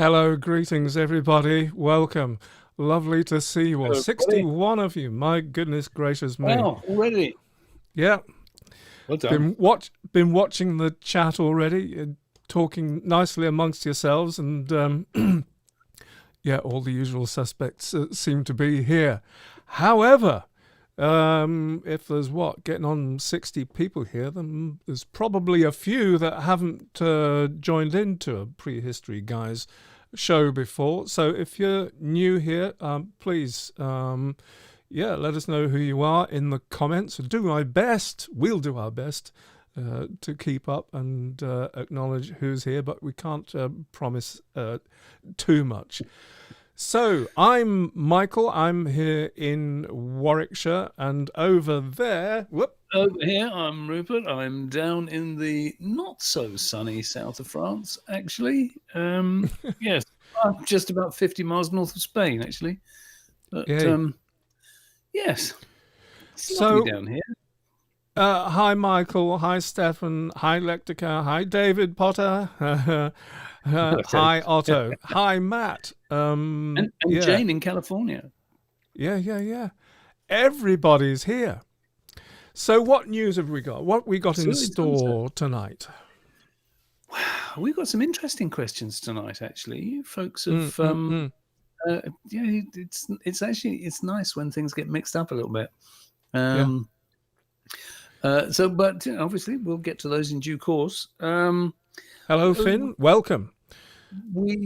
Hello, greetings, everybody. Welcome. Lovely to see you all. Hello, everybody. 61 of you. My goodness gracious me. Wow, already. Yeah, Well done. been watching the chat already, talking nicely amongst yourselves, and yeah, all the usual suspects seem to be here. However, if there's getting on 60 people here, then there's probably a few that haven't joined into a Prehistory Guys show before. So if you're new here, please, yeah, let us know who you are in the comments. We'll do our best to keep up and acknowledge who's here, but we can't promise too much. So I'm Michael. I'm here in Warwickshire, and over there, Over here, I'm Rupert. I'm down in the not so sunny south of France, actually. Yes, I'm just about 50 miles north of Spain, actually. But yes, it's lovely down here. Hi Michael, hi Stefan, hi Lectica, hi David Potter, hi Otto, hi Matt, and yeah. Jane in California. Yeah. Everybody's here. So what news have we got? What we got in store tonight? Wow, we've got some interesting questions tonight, actually. You folks have yeah, it's nice when things get mixed up a little bit. But obviously we'll get to those in due course. Hello, Finn. Welcome.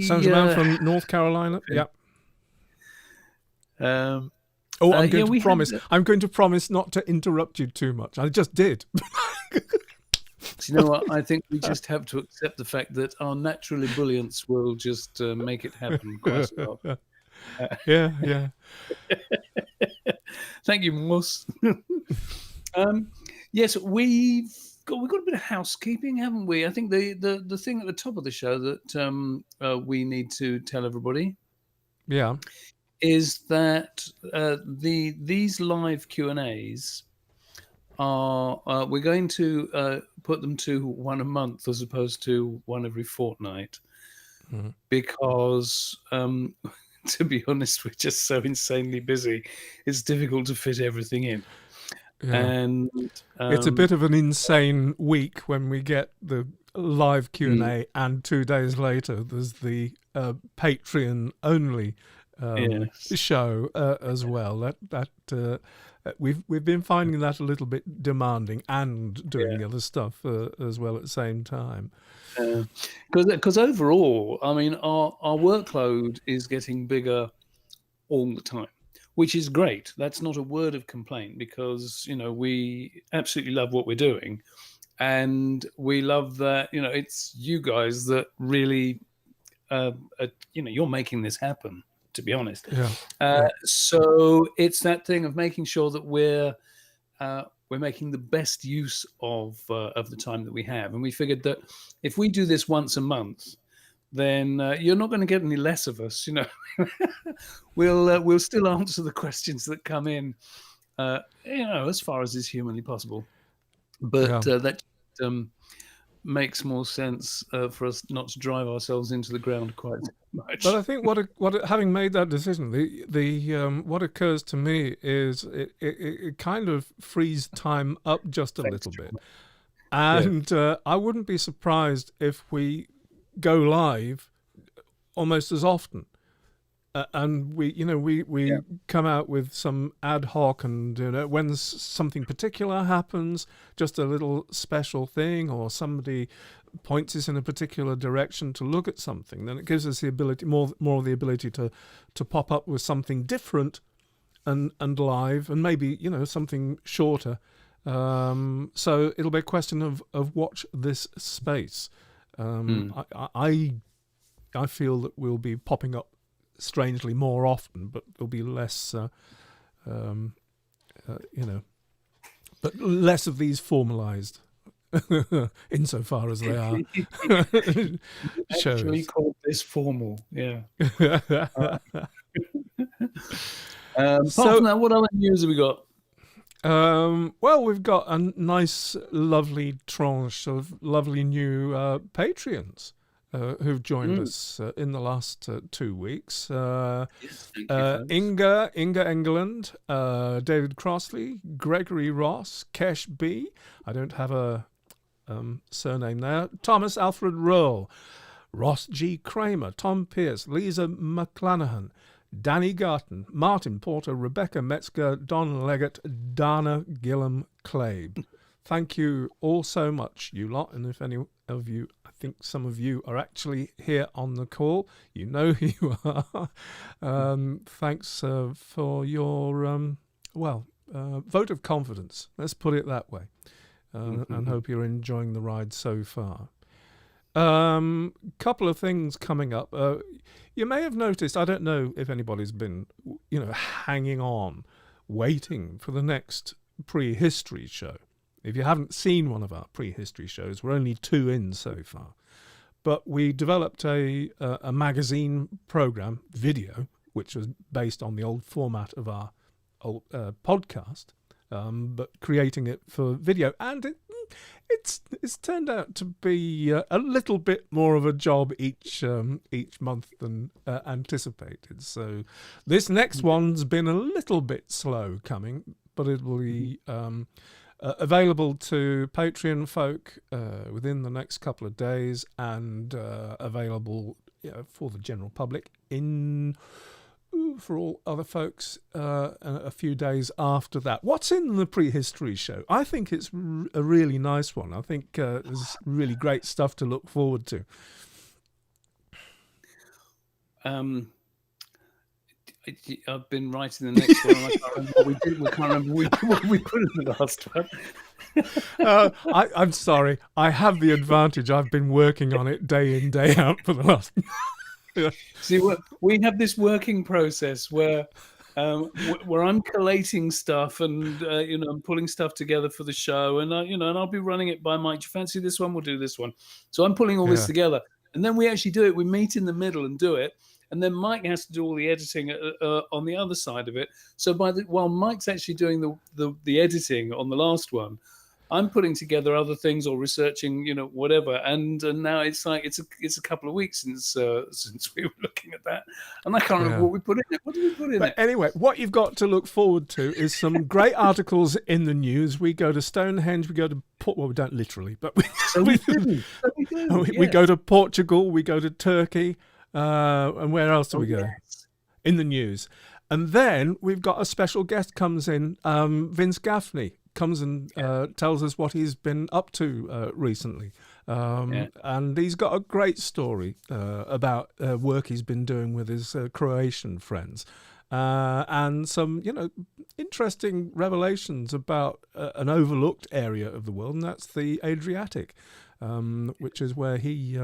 Sounds a man from North Carolina. Yeah. I'm going to promise not to interrupt you too much. I just did. So you know what? I think we just have to accept the fact that our natural ebullience will just make it happen quite a lot. Yeah. Thank you, Moss. Yes, we've got a bit of housekeeping, haven't we? I think the thing at the top of the show that we need to tell everybody, is that these live Q&As are we're going to put them to one a month as opposed to one every fortnight, because to be honest, we're just so insanely busy. It's difficult to fit everything in. Yeah. And it's a bit of an insane week when we get the live Q&A and 2 days later there's the Patreon only show as well. We've been finding that a little bit demanding and doing the other stuff as well at the same time. Because overall, I mean, our workload is getting bigger all the time, which is great. That's not a word of complaint, because we absolutely love what we're doing, and we love that it's you guys that really you're making this happen, to be honest. So it's that thing of making sure that we're making the best use of the time that we have, and we figured that if we do this once a month, then you're not going to get any less of us. We'll still answer the questions that come in, as far as is humanly possible. But that makes more sense for us not to drive ourselves into the ground quite much. But I think having made that decision, what occurs to me is it kind of frees time up just a little bit, and I wouldn't be surprised if we go live almost as often, and we come out with some ad hoc, and when something particular happens, just a little special thing, or somebody points us in a particular direction to look at something, then it gives us the ability, more the ability to pop up with something different and live, and maybe something shorter. So it'll be a question of watch this space. I feel that we'll be popping up strangely more often, but there'll be less, but less of these formalized, insofar as they are shows. Actually called this formal, apart from that, what other news have we got? Well, we've got a nice, lovely tranche of lovely new Patreons who've joined us in the last 2 weeks. Yes, thank you, folks. Inga Engeland, David Crossley, Gregory Ross, Kesh B. I don't have a surname there. Thomas Alfred Rowe, Ross G. Kramer, Tom Pierce, Lisa McClanahan, Danny Garton, Martin Porter, Rebecca Metzger, Don Leggett, Dana Gillam Clabe. Thank you all so much, you lot. And if any of you, I think some of you are actually here on the call, you know who you are. Thanks for your, vote of confidence. Let's put it that way. And hope you're enjoying the ride so far. Couple of things coming up. You may have noticed, I don't know if anybody's been, hanging on, waiting for the next Prehistory show. If you haven't seen one of our Prehistory shows, we're only 2 in so far. But we developed a magazine program, video, which was based on the old format of our old podcast, but creating it for video. And it's turned out to be a little bit more of a job each month than anticipated. So this next one's been a little bit slow coming, but it will be available to Patreon folk within the next couple of days, and available for the general public for all other folks a few days after that. What's in the Prehistory show? I think it's a really nice one. I think there's really great stuff to look forward to. I've been writing the next one. I can't remember what we did. We can't remember what we put in the last one. I'm sorry. I have the advantage. I've been working on it day in, day out for the last... See, we have this working process where I'm collating stuff and I'm pulling stuff together for the show, and and I'll be running it by Mike. Do you fancy this one? We'll do this one. So I'm pulling all this together, and then we actually do it. We meet in the middle and do it, and then Mike has to do all the editing on the other side of it. So while Mike's actually doing the editing on the last one, I'm putting together other things or researching, whatever. And now it's like it's a couple of weeks since we were looking at that, and I can't remember what we put in it. What did we put in it? Anyway, what you've got to look forward to is some great articles in the news. We go to Stonehenge. We go to we don't literally, but we go to Portugal. We go to Turkey, and where else do we go? Yes. In the news, and then we've got a special guest comes in, Vince Gaffney. Comes and tells us what he's been up to recently. And he's got a great story about work he's been doing with his Croatian friends. And some, interesting revelations about an overlooked area of the world, and that's the Adriatic, which is where he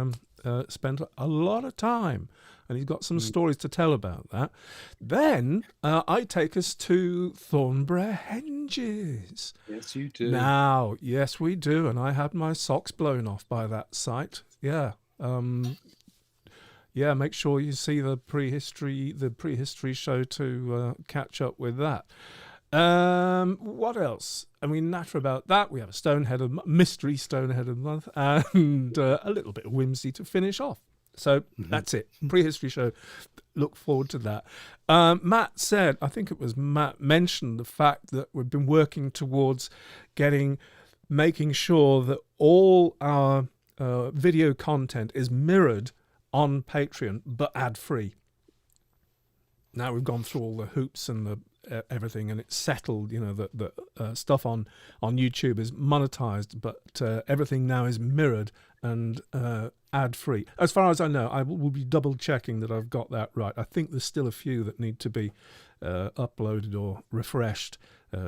spent a lot of time. And he's got some stories to tell about that. Then I take us to Thornborough Henges. Yes, you do. Now, yes, we do. And I had my socks blown off by that site. Yeah. Make sure you see the prehistory show to catch up with that. What else? I mean, natural about that, we have a mystery Stonehead month, and a little bit of whimsy to finish off. So that's it. Prehistory show. Look forward to that. Matt said, I think it was Matt mentioned the fact that we've been working towards making sure that all our video content is mirrored on Patreon, but ad-free. Now we've gone through all the hoops and the everything, and it's settled. The stuff on YouTube is monetized, but everything now is mirrored and ad-free. As far as I know, I will be double checking that I've got that right. I think there's still a few that need to be uploaded or refreshed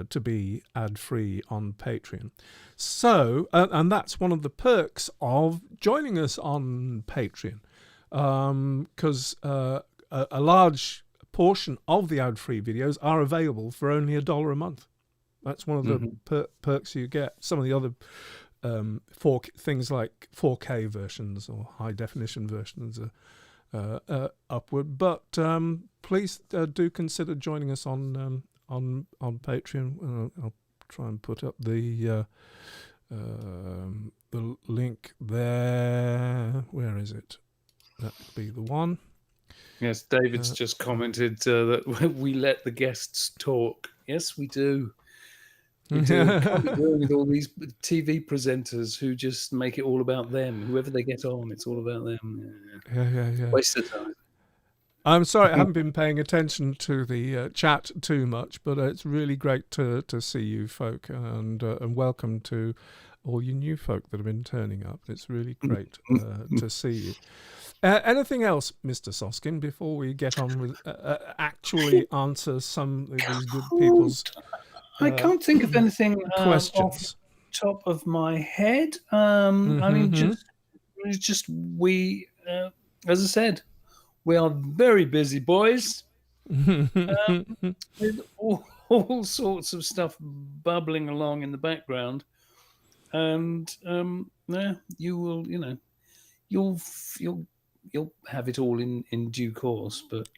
to be ad-free on Patreon. So, and that's one of the perks of joining us on Patreon, because a large portion of the ad-free videos are available for only $1 a month. That's one of the perks you get. Some of the other things like 4K versions or high definition versions are upward. But please do consider joining us on Patreon. I'll try and put up the link there. Where is it? that be the one. Yes, David's just commented that we let the guests talk. Yes, we do. We do. Can't be dealing with all these TV presenters who just make it all about them. Whoever they get on, it's all about them. Yeah. Waste of time. I'm sorry, I haven't been paying attention to the chat too much, but it's really great to see you folk, and welcome to all you new folk that have been turning up. It's really great to see you. Anything else, Mr. Soskin, before we get on with actually answer some of these good people's I can't think of anything questions off the top of my head. I mean, just we, as I said, we are very busy boys with all sorts of stuff bubbling along in the background, and you will, you'll have it all in due course. But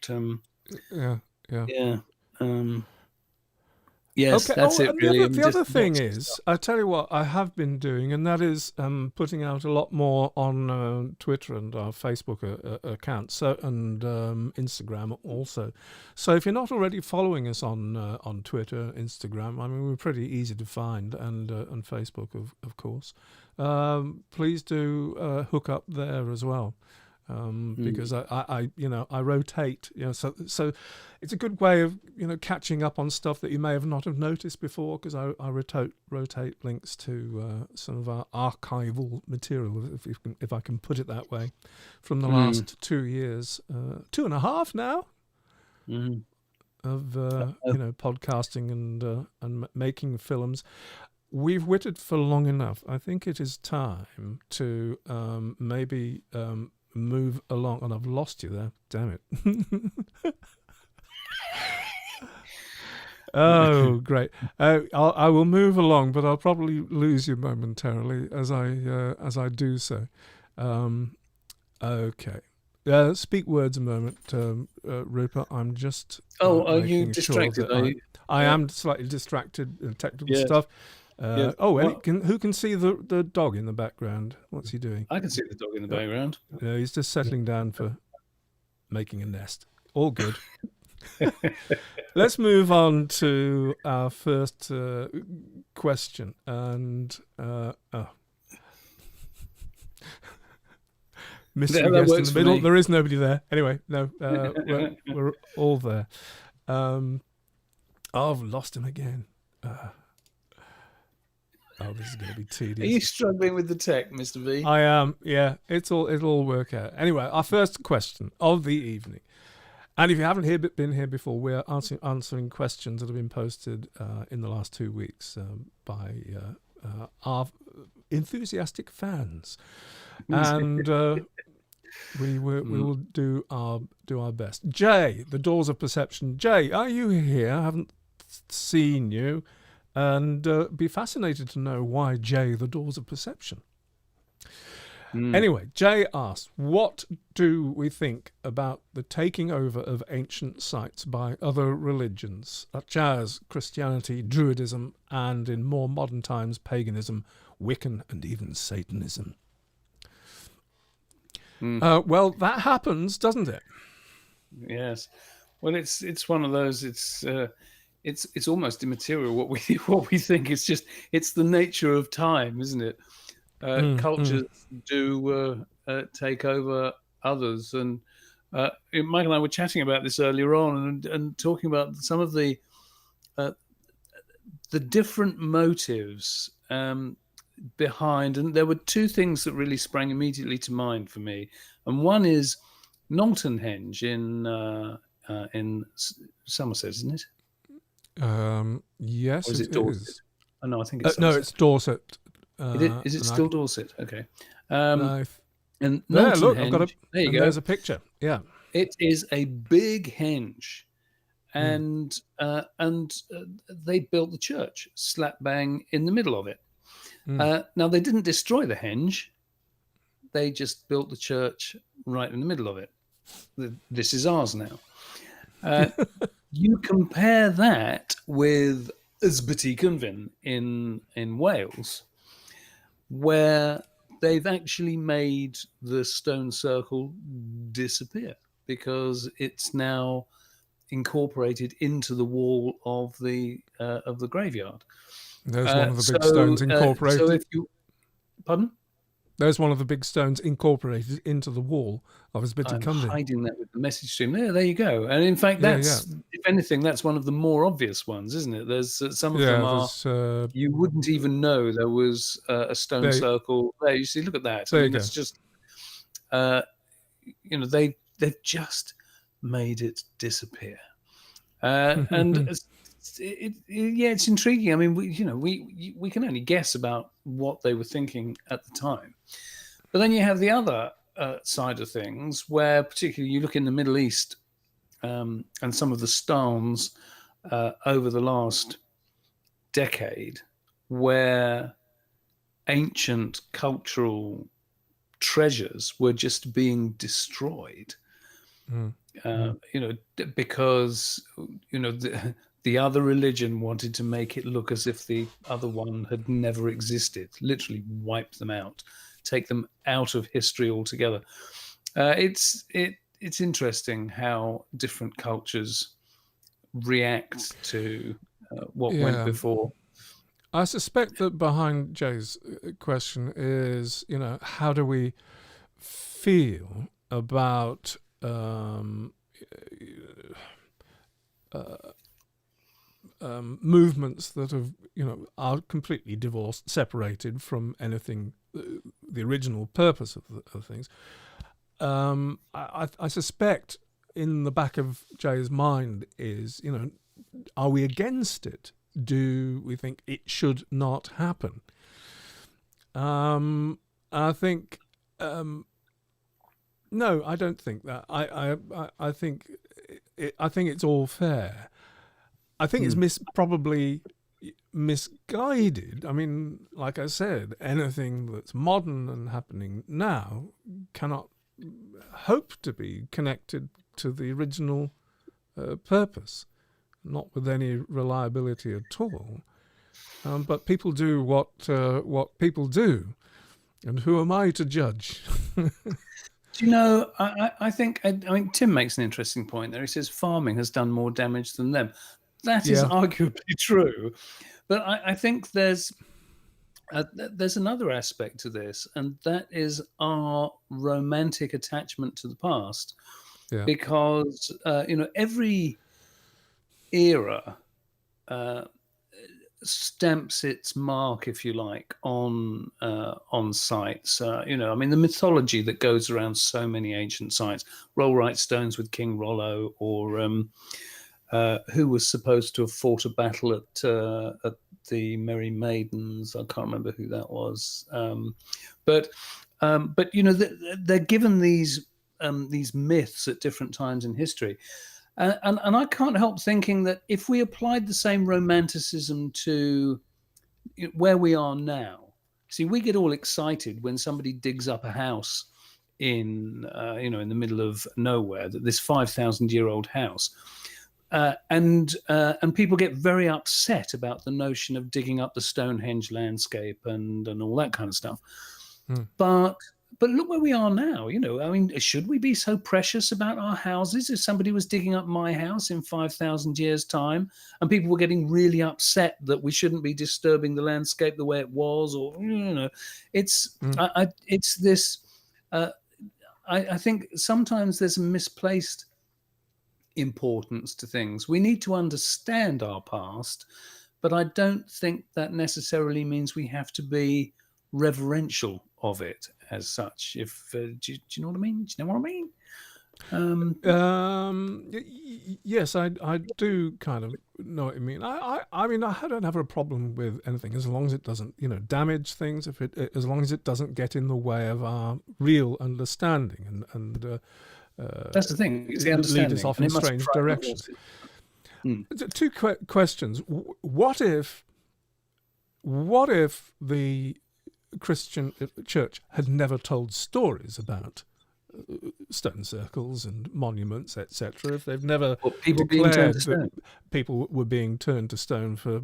yes, okay. that's it. Really, the other thing is, I tell you what, I have been doing, and that is putting out a lot more on Twitter and our Facebook account, and Instagram also. So if you're not already following us on Twitter, Instagram, I mean, we're pretty easy to find, and Facebook, of course. Please do hook up there as well. Because I rotate, so it's a good way of catching up on stuff that you may have not have noticed before, because I rotate links to some of our archival material, if I can put it that way, from the last 2 years, 2.5 now, of podcasting and making films. We've witted for long enough. I think it is time to maybe move along. And I've lost you there. Damn it. Oh, great. I will move along, but I'll probably lose you momentarily as I do so. Okay. Speak words a moment, Rupert. I'm just. Are you distracted? I am slightly distracted. Technical stuff. Who can see the dog in the background? What's he doing? I can see the dog in the background. No, he's just settling down for making a nest. All good. Let's move on to our first question. And mystery guest in the middle. There is nobody there. Anyway, no, we're all there. I've lost him again. This is going to be tedious. Are you struggling with the tech, Mr. V? I am. Yeah, it'll all work out. Anyway, our first question of the evening, and if you haven't been here before, we're answering questions that have been posted in the last 2 weeks by our enthusiastic fans, and we will do our best. Jay, the Doors of Perception. Jay, are you here? I haven't seen you. And be fascinated to know why Jay, the Doors of Perception. Anyway, Jay asks, what do we think about the taking over of ancient sites by other religions, such as Christianity, Druidism, and in more modern times, paganism, Wiccan, and even Satanism? Well, that happens, doesn't it? Yes. Well, it's one of those. It's almost immaterial what we think. It's the nature of time, isn't it? Cultures do take over others, and Mike and I were chatting about this earlier on, and talking about some of the different motives behind. And there were two things that really sprang immediately to mind for me, and one is Stonehenge in Somerset, isn't it? Yes, or is it Dorset? Is. Oh, no, I think it's no, it's Dorset. Is it still Dorset? Okay. And there, look, Henge, I've got there you go. There's a picture. Yeah, it is a big henge, and they built the church slap bang in the middle of it. Now they didn't destroy the henge; they just built the church right in the middle of it. This is ours now. You compare that with Ysbyty Cynfyn in Wales, where they've actually made the stone circle disappear because it's now incorporated into the wall of the graveyard. There's one of the big So stones incorporated. if you, pardon? There's one of the big stones incorporated into the wall of his bit I'm of Cumdin. hiding that with the message stream. There you go. And in fact, that's if anything, that's one of the more obvious ones, isn't it? There's some of them are you wouldn't even know there was a stone circle there. You see, look at that. I mean, it's just they've just made it disappear, and it's intriguing. I mean, we can only guess about what they were thinking at the time. But then you have the other side of things, where particularly you look in the Middle East and some of the stones over the last decade, where ancient cultural treasures were just being destroyed. Because the other religion wanted to make it look as if the other one had never existed, literally wipe them out, take them out of history altogether. It's interesting how different cultures react to what went before. I suspect that behind Jay's question is, how do we feel about movements that have, are completely divorced, separated from anything, the original purpose of things. I suspect in the back of Jay's mind is, are we against it? Do we think it should not happen? I think, no, I don't think that. I think it's all fair. I think it's probably misguided. I mean, like I said, anything that's modern and happening now cannot hope to be connected to the original purpose, not with any reliability at all. But people do what people do, and who am I to judge? I think Tim makes an interesting point there. He says farming has done more damage than them. That is arguably true, but I think there's another aspect to this, and that is our romantic attachment to the past. Because every era stamps its mark, if you like, on sites. The mythology that goes around so many ancient sites, Rollright stones with King Rollo, or who was supposed to have fought a battle at the Merry Maidens. I can't remember who that was, but they're given these myths at different times in history. And I can't help thinking that if we applied the same romanticism to where we are now, see, we get all excited when somebody digs up a house in the middle of nowhere, that this 5,000-year-old house, and people get very upset about the notion of digging up the Stonehenge landscape and all that kind of stuff. But look where we are now. Should we be so precious about our houses? If somebody was digging up my house in 5,000 years' time, and people were getting really upset that we shouldn't be disturbing the landscape the way it was, or it's this. I think sometimes there's a misplaced importance to things. We need to understand our past, but I don't think that necessarily means we have to be reverential of it as such. Do you know what I mean? Do you know what I mean? Yes, I do kind of know what you mean. I don't have a problem with anything as long as it doesn't, damage things. As long as it doesn't get in the way of our real understanding and that's the thing. It's the understanding. Lead us off in strange directions. Two questions. What if the Christian church had never told stories about stone circles and monuments, etc.? If they've never declared that people were being turned to stone for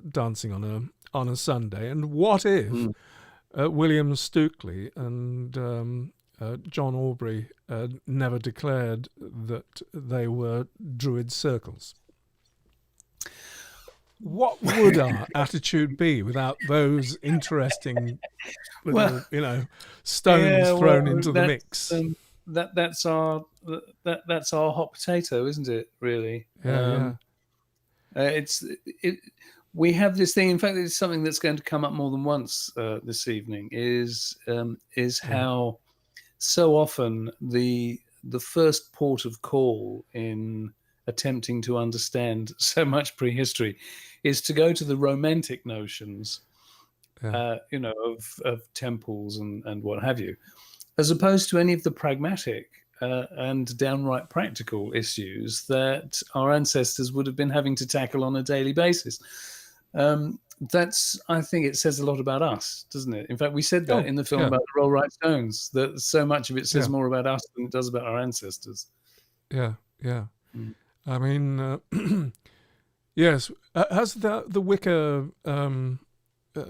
dancing on a Sunday, and what if William Stukeley and John Aubrey never declared that they were Druid circles. What would our attitude be without those interesting little, Well, stones yeah, thrown well, into the mix? that's our hot potato, isn't it? Really, Yeah. it's it. We have this thing. In fact, it's something that's going to come up more than once this evening. Is how so often the first port of call in attempting to understand so much prehistory is to go to the romantic notions, Yeah. of temples and what have you, as opposed to any of the pragmatic and downright practical issues that our ancestors would have been having to tackle on a daily basis. I think it says a lot about us, doesn't it? In fact, we said that Oh, in the film yeah. about the Rollright Stones, that so much of it says Yeah. more about us than it does about our ancestors. Yeah. Mm. I mean, yes. Has the Wicker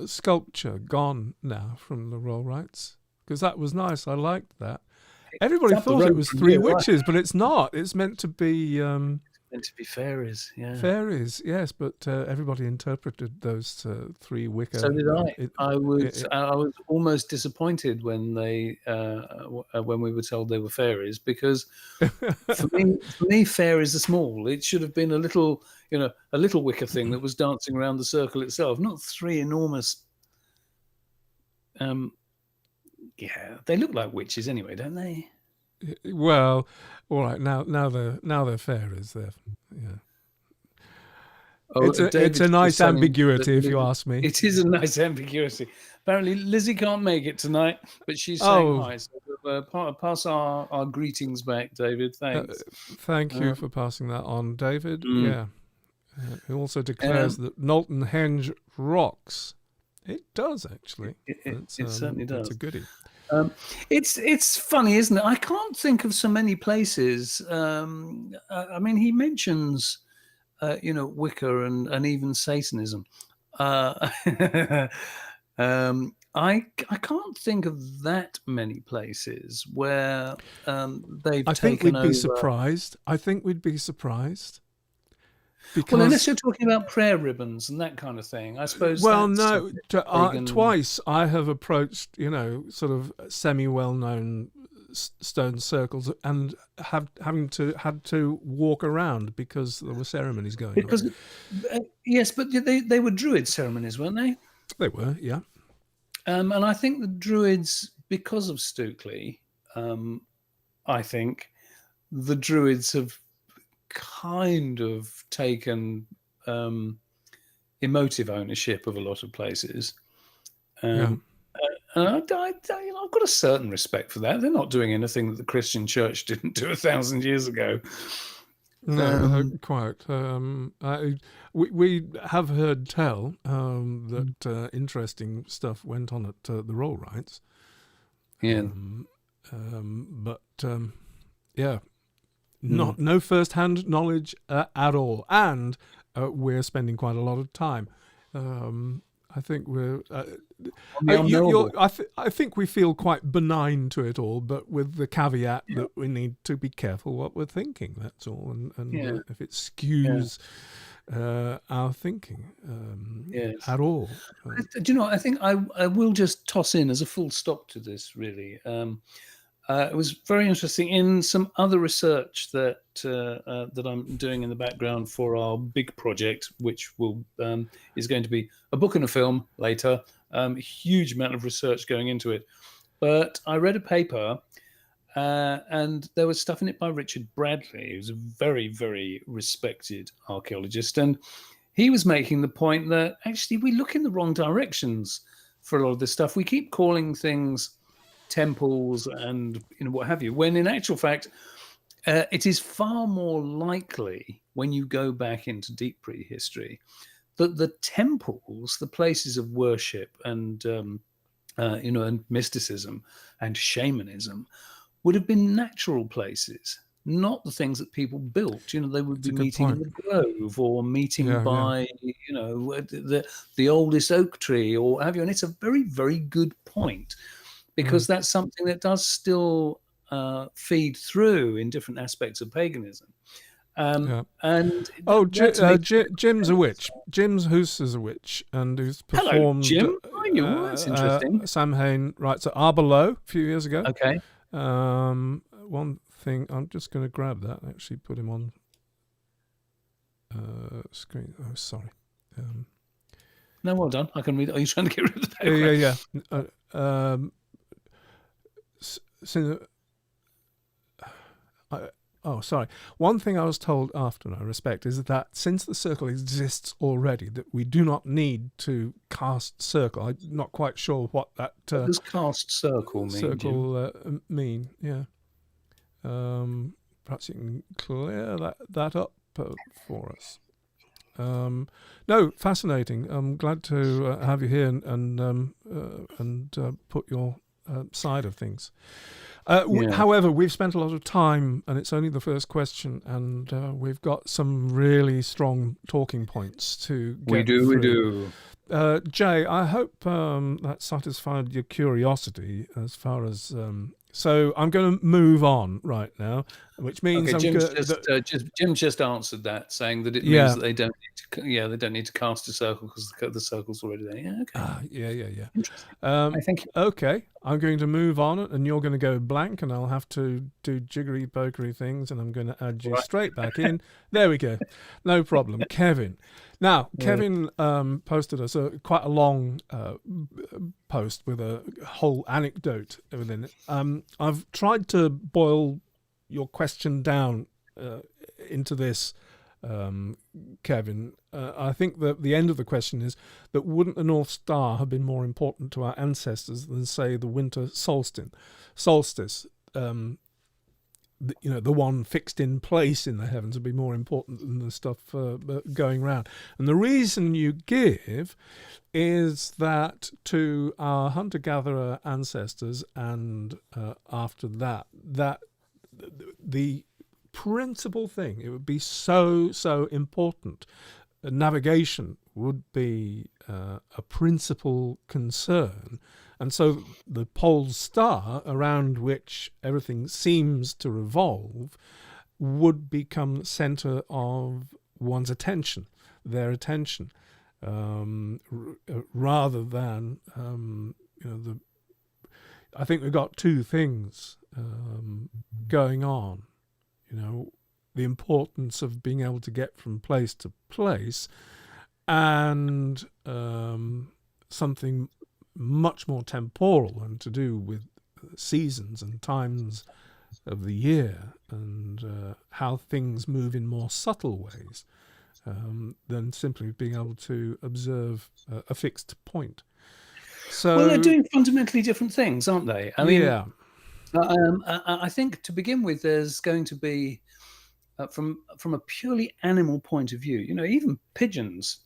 sculpture gone now from the Rollrights? Because that was nice. I liked that. Everybody It's up the thought it road was from three here, right? witches, but it's not. It's meant to be Meant to be fairies, yeah. fairies, yes. But everybody interpreted those three Wicker. So did I. I was almost disappointed when when we were told they were fairies, because for me, fairies are small. It should have been a little wicker thing that was dancing around the circle itself, not three enormous. Yeah, they look like witches anyway, don't they? Well, all right. Now they're fairies. Yeah. Oh, It's a nice ambiguity, if you ask me. It is a nice ambiguity. Apparently, Lizzie can't make it tonight, but she's saying hi. So pass our greetings back, David. Thanks. Thank you for passing that on, David. Yeah. He also declares that Stonehenge rocks. It does, actually. It certainly does. It's a goodie. It's funny, isn't it? I can't think of so many places. I mean, he mentions, Wicker and even Satanism. I can't think of that many places where they've I think taken we'd be over. surprised. I think we'd be surprised. Because, Well, unless you're talking about prayer ribbons and that kind of thing, I suppose. Well, no. Twice I have approached, sort of semi-well-known stone circles and had to walk around because there were ceremonies going on. Yes, but they were Druid ceremonies, weren't they? They were, yeah. And I think the Druids, because of Stukeley, I think the Druids have kind of taken emotive ownership of a lot of places. And I've got a certain respect for that. They're not doing anything that the Christian church didn't do 1,000 years ago. No, quite. We have heard tell that interesting stuff went on at the Rollrights. Yeah. But yeah, no first-hand knowledge at all, and we're spending quite a lot of time. I think we're. I think we feel quite benign to it all, but with the caveat that we need to be careful what we're thinking. That's all, and if it skews our thinking at all. Do you know? I think I will just toss in as a full stop to this. Really, it was very interesting in some other research that I'm doing in the background for our big project, which is going to be a book and a film later. Huge amount of research going into it. But I read a paper, and there was stuff in it by Richard Bradley, who's a very, very respected archaeologist, and he was making the point that actually we look in the wrong directions for a lot of this stuff. We keep calling things temples and what have you, when in actual fact it is far more likely, when you go back into deep prehistory, that the temples, the places of worship and and mysticism and shamanism, would have been natural places not the things that people built. You know, they would It's be a good meeting in point. the grove or meeting Yeah, yeah, by, you know, the oldest oak tree or have you. And it's a very, very good point because mm, that's something that does still feed through in different aspects of paganism. yeah. And Oh, that to me is Jim's a witch. Jim's Hoos is a witch, and who's hello, performed. Jim. Are you? Well, that's interesting. Samhain writes at Arbelo a few years ago. Okay. One thing, I'm just going to grab that. Actually, put him on screen. Oh, sorry. No, well done. I can read. Are you trying to get rid of the Yeah, background? yeah. Sorry. One thing I was told after I respect is that since the circle exists already, that we do not need to cast circle. I'm not quite sure what that What does cast circle mean, Jim? circle mean. Yeah. Perhaps you can clear that up for us. No, fascinating. I'm glad to have you here and put your side of things. Yeah. However, we've spent a lot of time, and it's only the first question, and we've got some really strong talking points to get through. We do. Jay, I hope that satisfied your curiosity as far as. So I'm going to move on right now, which means Okay, I'm going. Jim just answered that, saying that it Yeah. means that they don't need to. Yeah, they don't need to cast a circle because the circle's already there. Yeah. Okay. Yeah. Interesting. I think. Okay, I'm going to move on, and you're going to go blank, and I'll have to do jiggery pokery things, and I'm going to add you straight back in. There we go, no problem. Kevin. Now, Kevin posted us quite a long post with a whole anecdote within it. I've tried to boil your question down into this, Kevin. I think that the end of the question is that wouldn't the North Star have been more important to our ancestors than, say, the winter solstice? The one fixed in place in the heavens would be more important than the stuff going round. And the reason you give is that to our hunter-gatherer ancestors and after that the principal thing, it would be so important. Navigation would be a principal concern. And so the pole star around which everything seems to revolve would become the center of one's attention, their attention, rather than, I think we've got two things going on. The importance of being able to get from place to place, and something much more temporal and to do with seasons and times of the year and how things move in more subtle ways than simply being able to observe a fixed point. So, well, they're doing fundamentally different things, aren't they? I mean, yeah. I think to begin with, there's going to be from a purely animal point of view. Even pigeons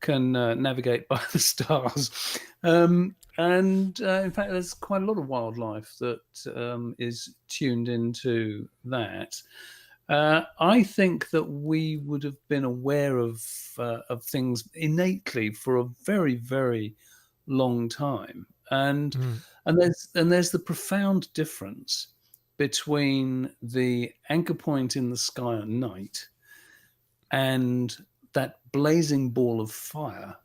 can navigate by the stars, and in fact, there's quite a lot of wildlife that is tuned into that. I think that we would have been aware of things innately for a very, very long time, and there's the profound difference between the anchor point in the sky at night and that blazing ball of fire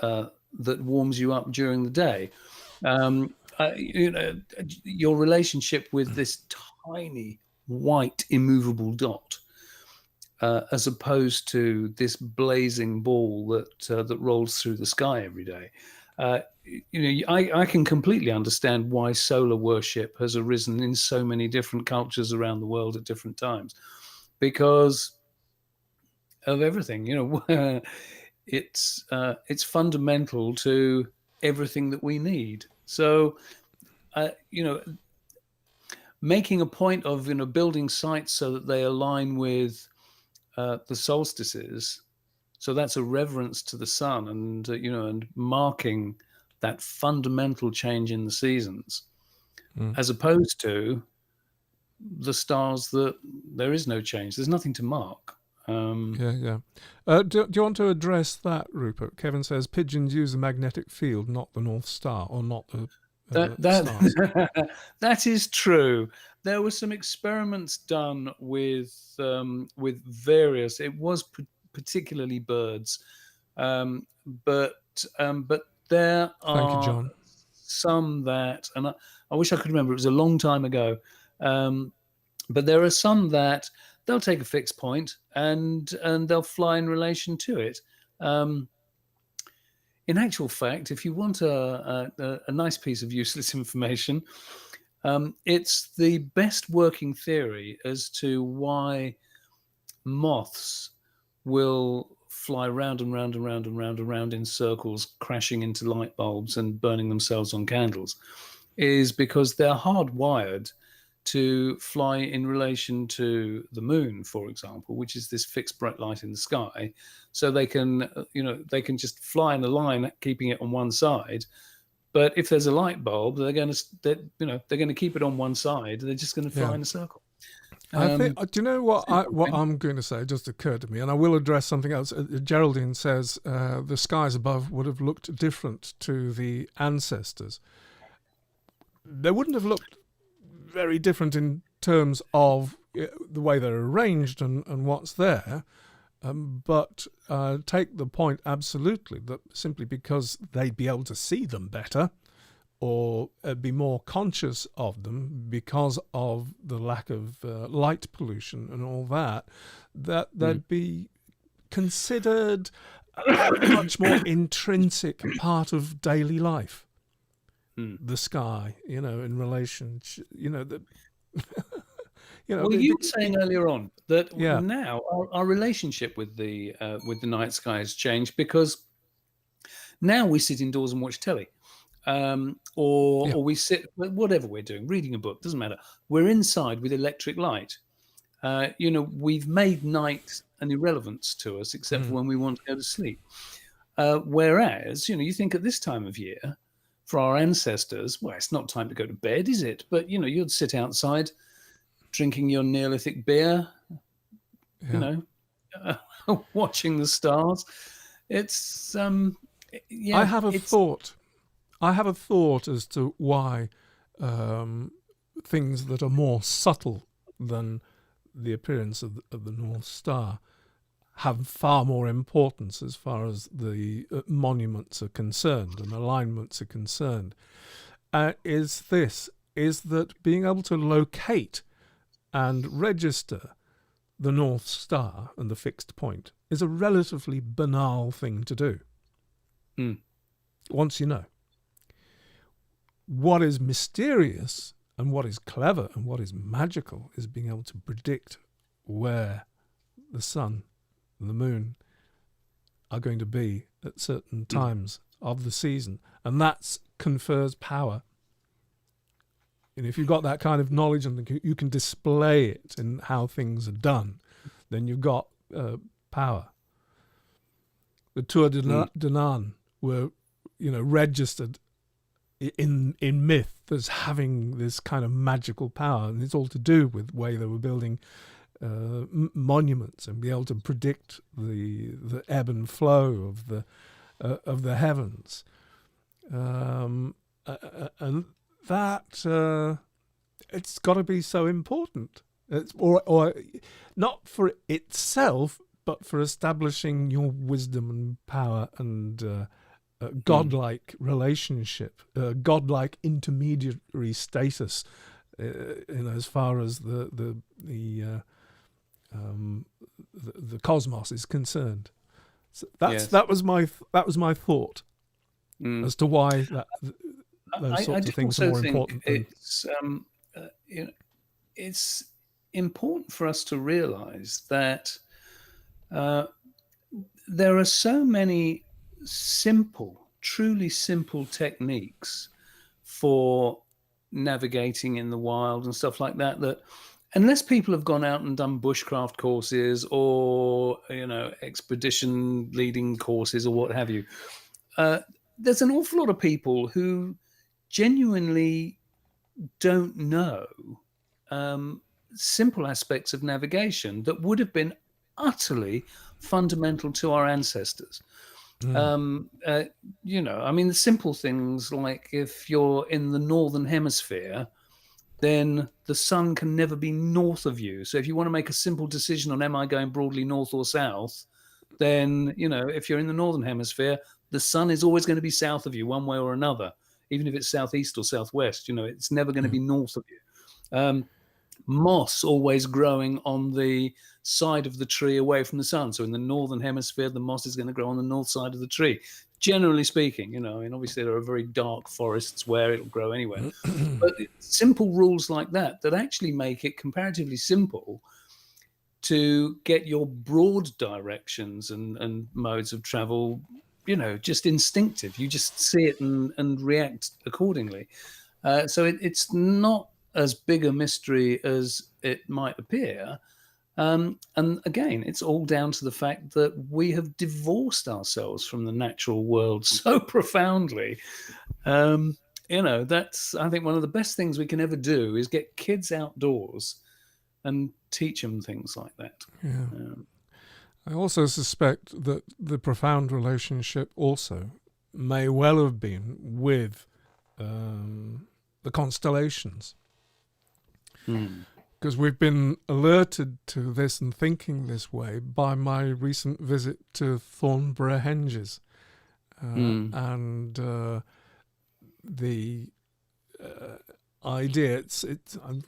that warms you up during the day. Your relationship with this tiny white immovable dot, as opposed to this blazing ball that rolls through the sky every day. I can completely understand why solar worship has arisen in so many different cultures around the world at different times, because of everything. It's fundamental to everything that we need. So, making a point of building sites so that they align with the solstices. So that's a reverence to the sun, and marking that fundamental change in the seasons, as opposed to the stars that there is no change. There's nothing to mark. Yeah. Do you want to address that, Rupert? Kevin says pigeons use the magnetic field, not the North Star, or not the stars. That is true. There were some experiments done with various. It was particularly birds, but there Thank you, are John. some that, and I wish I could remember. It was a long time ago, but there are some that they'll take a fixed point and they'll fly in relation to it. In actual fact, if you want a nice piece of useless information, it's the best working theory as to why moths will fly round and round and round and round and round in circles, crashing into light bulbs and burning themselves on candles, is because they're hardwired to fly in relation to the moon, for example, which is this fixed bright light in the sky. So they can, they can just fly in a line, keeping it on one side. But if there's a light bulb, they're going to keep it on one side. They're just going to fly in a circle. I think. Do you know what I'm going to say? Just occurred to me, and I will address something else. Geraldine says the skies above would have looked different to the ancestors. They wouldn't have looked very different in terms of the way they're arranged and what's there. But take the point absolutely that simply because they'd be able to see them better or be more conscious of them because of the lack of light pollution and all that, they'd be considered a much more intrinsic part of daily life. The sky, in relation, that. Well, you were saying earlier on that now our relationship with the night sky has changed because now we sit indoors and watch telly, or we sit, whatever we're doing, reading a book, doesn't matter. We're inside with electric light. We've made night an irrelevance to us, except for when we want to go to sleep. Whereas, you think at this time of year, for our ancestors, well, it's not time to go to bed, is it? But, you'd sit outside drinking your Neolithic beer, watching the stars. It's, I have a thought. I have a thought as to why things that are more subtle than the appearance of the North Star have far more importance as far as the monuments are concerned and alignments are concerned, is that being able to locate and register the North Star and the fixed point is a relatively banal thing to do. Once you know. What is mysterious and what is clever and what is magical is being able to predict where the sun and the moon are going to be at certain times of the season. And that confers power. And if you've got that kind of knowledge and you can display it in how things are done, then you've got power. The Tues de Danann were, registered in myth as having this kind of magical power, and it's all to do with the way they were building monuments and be able to predict the ebb and flow of the heavens, and that it's got to be so important. It's or not for itself, but for establishing your wisdom and power and godlike relationship, godlike intermediary status, as far as the cosmos is concerned. So that was my thought as to why those sorts of things are more important. It's important for us to realize that there are so many truly simple techniques for navigating in the wild and stuff like that, that unless people have gone out and done bushcraft courses or, expedition leading courses or what have you, there's an awful lot of people who genuinely don't know simple aspects of navigation that would have been utterly fundamental to our ancestors. You know, I mean, the simple things like if you're in the northern hemisphere, then the sun can never be north of you. So if you want to make a simple decision on am I going broadly north or south, then, you know, if you're in the northern hemisphere, the sun is always going to be south of you one way or another, even if it's southeast or southwest. You know, it's never going to be north of you. Moss always growing on the side of the tree away from the sun. So in the northern hemisphere, the moss is going to grow on the north side of the tree. Generally speaking, you know, and obviously there are very dark forests where it'll grow anywhere. But simple rules like that actually make it comparatively simple to get your broad directions and modes of travel, you know, just instinctive. You just see it and react accordingly. So it's not as big a mystery as it might appear. And again, it's all down to the fact that we have divorced ourselves from the natural world so profoundly. You know, that's, I think, one of the best things we can ever do is get kids outdoors and teach them things like that. Yeah. I also suspect that the profound relationship also may well have been with the constellations. Because we've been alerted to this and thinking this way by my recent visit to Thornborough-Henges. And the idea,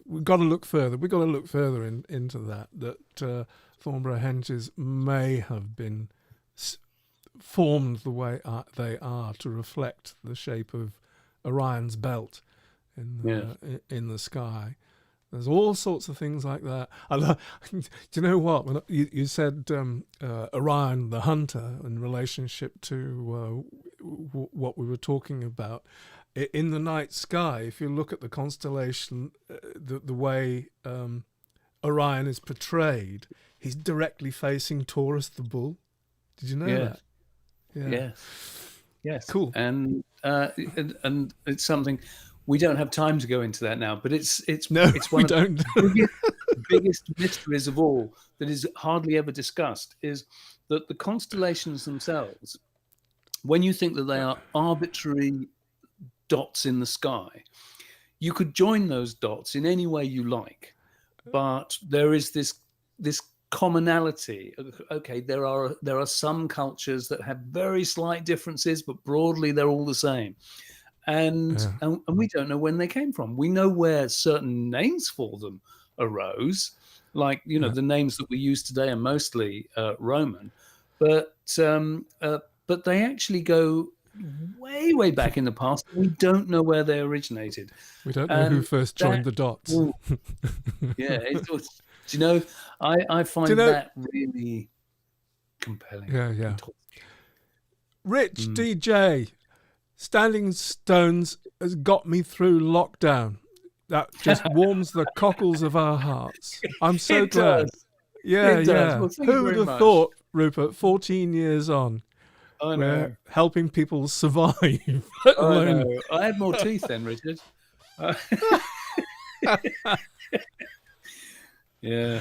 we've got to look further. We've got to look further into that Thornborough-Henges may have been formed the way they are to reflect the shape of Orion's belt in the sky. There's all sorts of things like that. Do you know what? When you said Orion the hunter in relationship to what we were talking about, in the night sky, if you look at the constellation, the way Orion is portrayed, he's directly facing Taurus the bull. Did you know that? Yeah. Yes. Cool. And it's something. We don't have time to go into that now, but it's one of the biggest mysteries of all that is hardly ever discussed, is that the constellations themselves, when you think that they are arbitrary dots in the sky, you could join those dots in any way you like, but there is this commonality. Okay, there are some cultures that have very slight differences, but broadly they're all the same. And we don't know when they came from. We know where certain names for them arose, like, you know, the names that we use today are mostly Roman, but they actually go way, way back in the past. We don't know where they originated. We don't know who first joined the dots. Yeah, do you know? I find that really compelling. Yeah. Rich DJ. Standing Stones has got me through lockdown. That just warms the cockles of our hearts. I'm so glad. Does. Yeah. Well, who would have thought, Rupert, 14 years on, we're helping people survive. I had more teeth then, Richard. Yeah.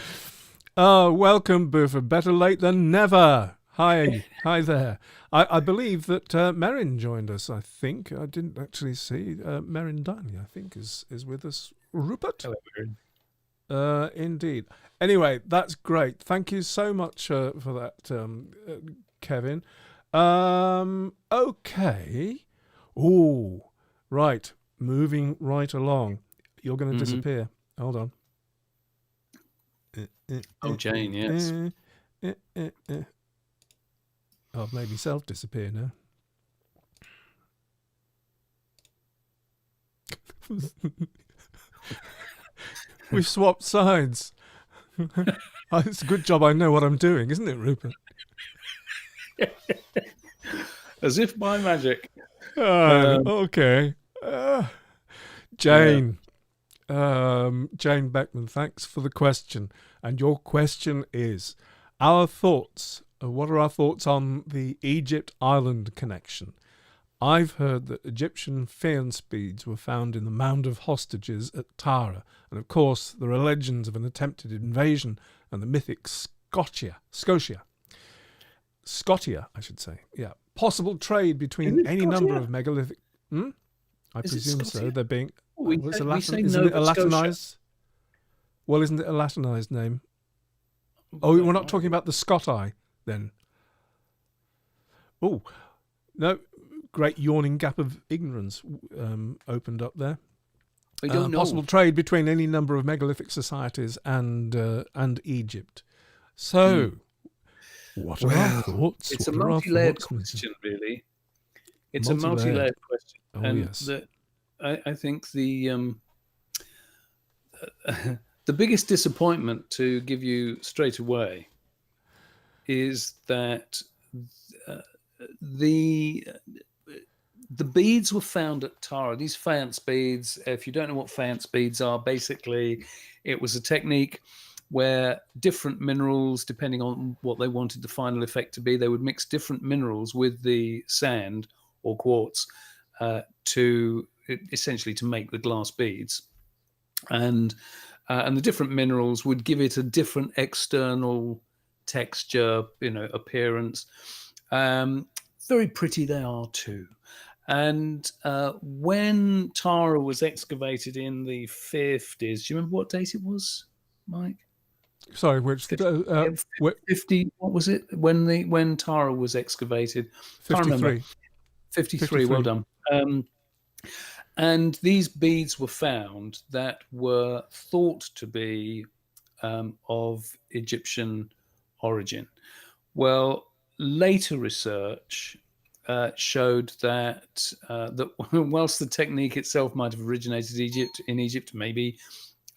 Oh, welcome, Buford. Better late than never. Hi there. I believe that Merrin joined us, I think. I didn't actually see. Merrin Dunny, I think, is with us. Rupert? Hello, Merrin. Indeed. Anyway, that's great. Thank you so much for that, Kevin. Okay. Oh, right. Moving right along. You're going to disappear. Hold on. Oh, Jane, yes. I've made myself disappear now. We've swapped sides. It's a good job I know what I'm doing, isn't it, Rupert? As if by magic. Okay. Jane. Jane Beckman, thanks for the question. And your question is, what are our thoughts on the Egypt-Ireland connection? I've heard that Egyptian faience beads were found in the mound of hostages at Tara, and of course there are legends of an attempted invasion and the mythic Scotia, I should say. Yeah, possible trade between Is it any number Scotia? of megalithic. I Is it presume so. Scotia? They're being. We Well, it's say, a we Latin. say Isn't it a Nova Scotia. Latinized? Well, isn't it a Latinized name? Oh, we're not talking about the Scotti then. Oh, no. Great yawning gap of ignorance opened up there. We don't know. Possible trade between any number of megalithic societies and Egypt. So, what are our thoughts? It's a What are our multi-layered thoughts? question, really. It's a multi-layered question, Oh, and yes. I think the biggest disappointment, to give you straight away, is that the beads were found at Tara. These faience beads, if you don't know what faience beads are, basically it was a technique where different minerals, depending on what they wanted the final effect to be, they would mix different minerals with the sand or quartz to essentially to make the glass beads. And the different minerals would give it a different external texture, appearance. Very pretty they are too. And when Tara was excavated in the 50s, do you remember what date it was, Mike? Sorry, which 50? What was it when Tara was excavated? 53. 53. Well done. And these beads were found that were thought to be of Egyptian origin. Well, later research showed that whilst the technique itself might have originated in Egypt, maybe,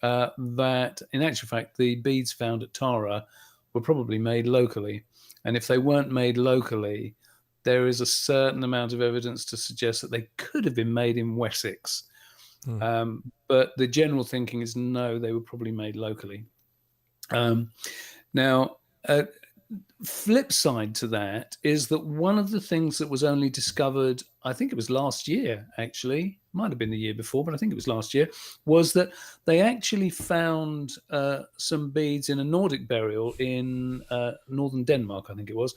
that in actual fact the beads found at Tara were probably made locally. And if they weren't made locally, there is a certain amount of evidence to suggest that they could have been made in Wessex. But the general thinking is no, they were probably made locally. Now, flip side to that is that one of the things that was only discovered, I think it was last year, actually, might have been the year before, but I think it was last year, was that they actually found some beads in a Nordic burial in northern Denmark, I think it was,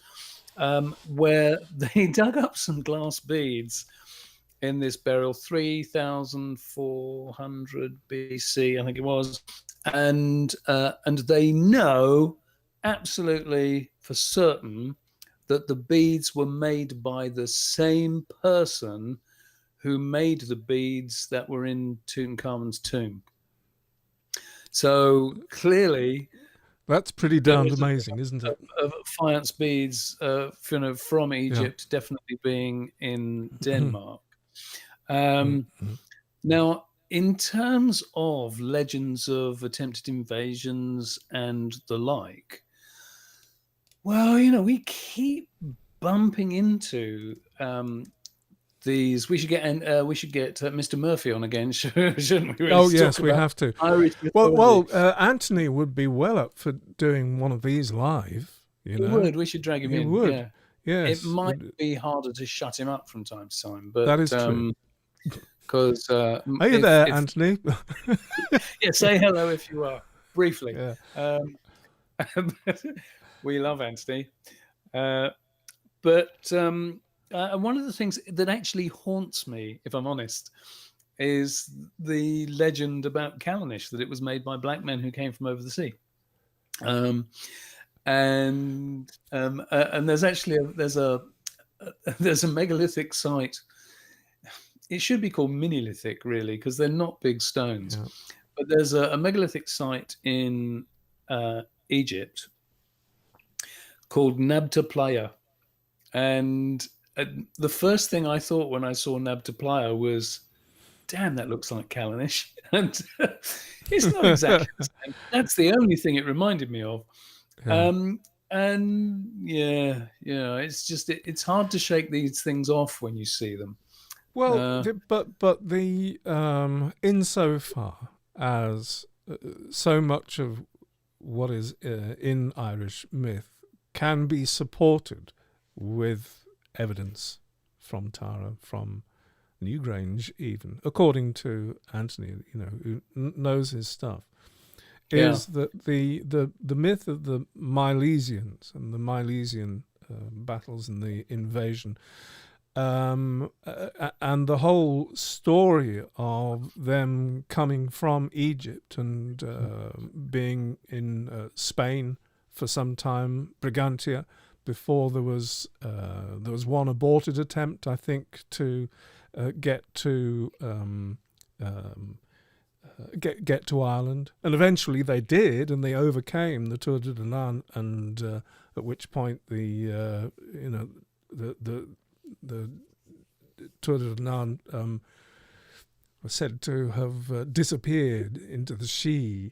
where they dug up some glass beads in this burial, 3,400 BC, I think it was, and they know absolutely for certain that the beads were made by the same person who made the beads that were in Tutankhamun's tomb. So clearly, that's pretty damned amazing, isn't it? Faience beads, from Egypt, definitely being in Denmark. Now, in terms of legends of attempted invasions and the like, well, we keep bumping into these. We should get Mr. Murphy on again, shouldn't we? Oh yes, we have to. Well, Anthony would be well up for doing one of these live. He would. We should drag him in. Would. Yeah. Yes. It might be harder to shut him up from time to time, but that is true. Because are you there, Anthony? Yeah, say hello if you are briefly. Yeah. We love Anthony, but one of the things that actually haunts me, if I'm honest, is the legend about Callanish, that it was made by black men who came from over the sea. And there's actually there's a megalithic site. It should be called mini-lithic, really, because they're not big stones. Yeah. But there's a megalithic site in Egypt called Nabta Playa. And the first thing I thought when I saw Nabta Playa was, damn, that looks like Callanish. And it's not exactly the same. That's the only thing it reminded me of. Yeah. And it's just, it's hard to shake these things off when you see them. Well, but the insofar as so much of what is in Irish myth can be supported with evidence from Tara, from Newgrange, even, according to Anthony, who knows his stuff, is that the myth of the Milesians and the Milesian battles and the invasion, and the whole story of them coming from Egypt and being in Spain for some time, Brigantia, before there was one aborted attempt, I think, to get to Ireland, and eventually they did, and they overcame the Tues de Danann, and at which point the Tues de Danann was said to have disappeared into the Sea,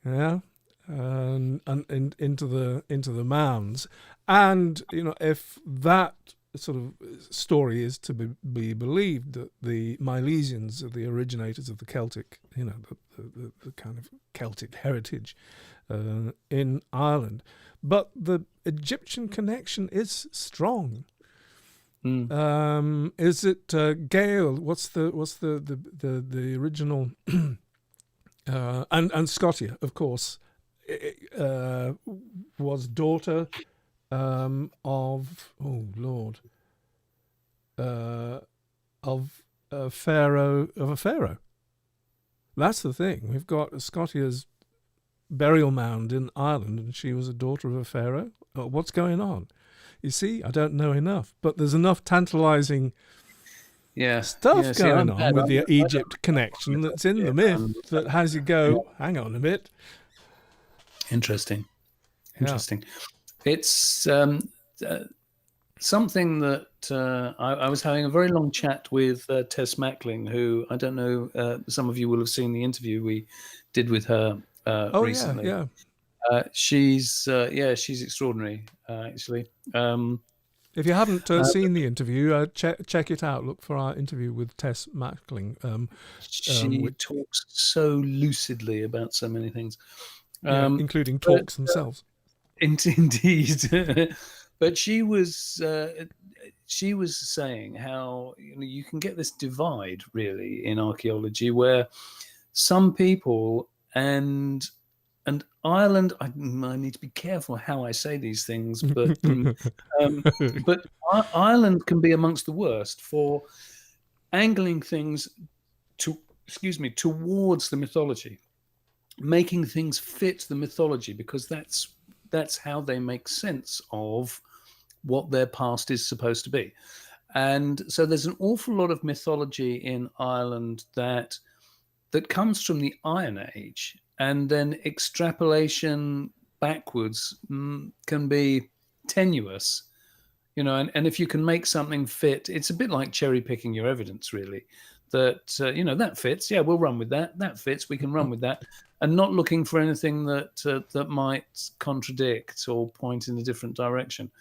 and into the mounds, and if that sort of story is to be believed, that the Milesians are the originators of the Celtic, the kind of Celtic heritage in Ireland, but the Egyptian connection is strong. Is it Gael? What's the original? And Scotia, of course, was daughter of a pharaoh. That's the thing. We've got Scotia's burial mound in Ireland, and she was a daughter of a pharaoh. What's going on? You see, I don't know enough, but there's enough tantalizing stuff going on with the Egypt connection that's in the myth that has you go, hang on a bit. Interesting. It's something that I was having a very long chat with Tess Mackling, who, I don't know, some of you will have seen the interview we did with her recently. Yeah. She's extraordinary, actually. If you haven't seen the interview, check it out. Look for our interview with Tess Mackling. She talks so lucidly about so many things, including talks themselves. Indeed. But she was saying how you can get this divide really in archaeology, where some people and Ireland, I need to be careful how I say these things, but but Ireland can be amongst the worst for angling things towards the mythology, making things fit the mythology, because that's how they make sense of what their past is supposed to be. And so there's an awful lot of mythology in Ireland that comes from the Iron Age, and then extrapolation backwards can be tenuous, and if you can make something fit, it's a bit like cherry picking your evidence, really, that that fits, we'll run with that fits, we can run with that, and not looking for anything that might contradict or point in a different direction.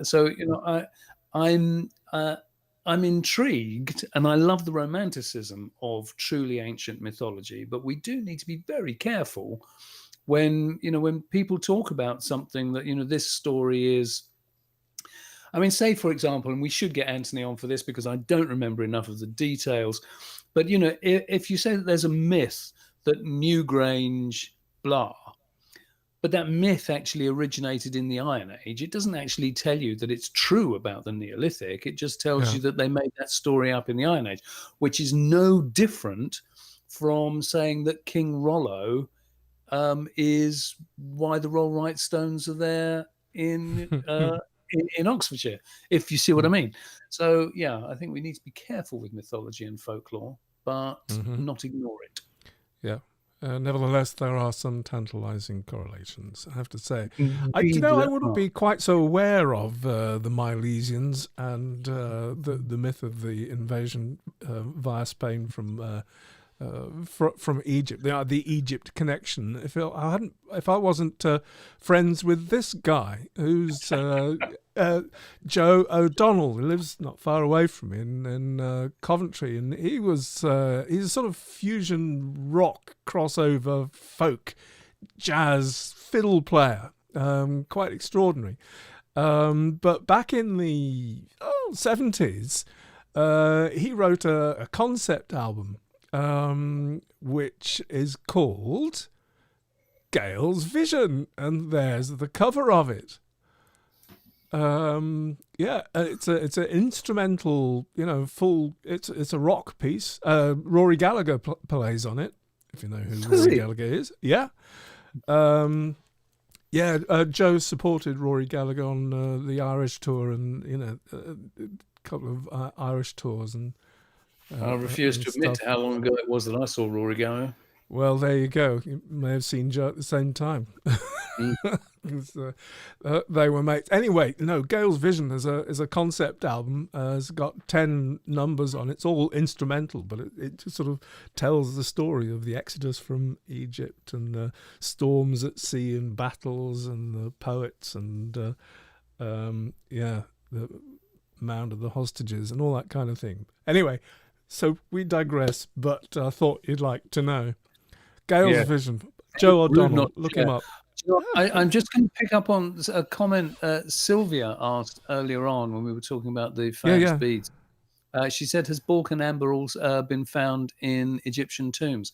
So I'm intrigued, and I love the romanticism of truly ancient mythology, but we do need to be very careful when people talk about something that, this story is. I mean, say, for example, and we should get Anthony on for this because I don't remember enough of the details, but, if you say that there's a myth that Newgrange, blah, but that myth actually originated in the Iron Age, it doesn't actually tell you that it's true about the Neolithic. It just tells you that they made that story up in the Iron Age, which is no different from saying that King Rollo is why the Rollright stones are there in Oxfordshire, if you see what I mean. So, I think we need to be careful with mythology and folklore, but not ignore it. Yeah. Nevertheless, there are some tantalizing correlations, I have to say. I wouldn't be quite so aware of the Milesians and the myth of the invasion via Spain from Egypt. The Egypt connection. If I wasn't friends with this guy, who's Joe O'Donnell, who lives not far away from me in Coventry, and he's a sort of fusion rock crossover folk jazz fiddle player, quite extraordinary. But back in the 70s, he wrote a concept album, which is called Gale's Vision, and there's the cover of it. It's an instrumental, full. It's a rock piece. Rory Gallagher plays on it, if you know who Rory Gallagher is. Yeah. Joe supported Rory Gallagher on the Irish tour, and a couple of Irish tours, and I refuse to admit to how long ago it was that I saw Rory Gallagher. Well, there you go. You may have seen Joe at the same time. They were mates. Anyway, Gale's Vision is a concept album. It's got 10 numbers on it. It's all instrumental, but it just sort of tells the story of the exodus from Egypt and storms at sea and battles and the poets and the Mound of the Hostages and all that kind of thing. Anyway, so we digress, but I thought you'd like to know. Gale's Vision. Joe O'Donnell, look him up. I'm just going to pick up on a comment Sylvia asked earlier on when we were talking about the famous beads. She said, has Balkan amber also been found in Egyptian tombs?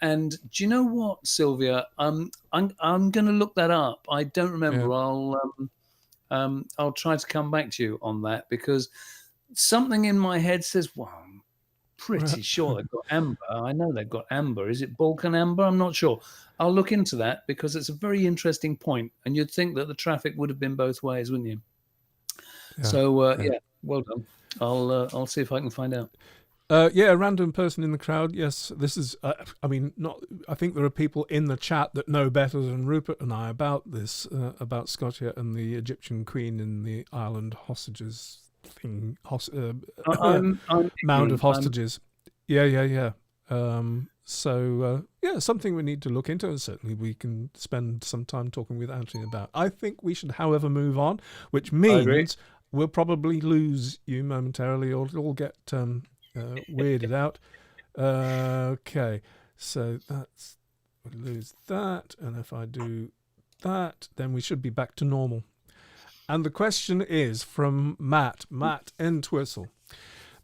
And do you know what, Sylvia? I'm going to look that up. I don't remember. Yeah. I'll try to come back to you on that, because something in my head says, well, I'm pretty sure they've got amber. I know they've got amber. Is it Balkan amber? I'm not sure. I'll look into that, because it's a very interesting point, and you'd think that the traffic would have been both ways, wouldn't you? Yeah. So well done. I'll see if I can find out. A random person in the crowd. Yes, this is. I think there are people in the chat that know better than Rupert and I about this, about Scotia and the Egyptian queen in the island hostages thing, mound of hostages. Yeah. Something we need to look into, and certainly we can spend some time talking with Anthony about. I think we should, however, move on, which means we'll probably lose you momentarily, or it'll all get weirded out. Okay, so we lose that, and if I do that, then we should be back to normal. And the question is from Matt Entwistle.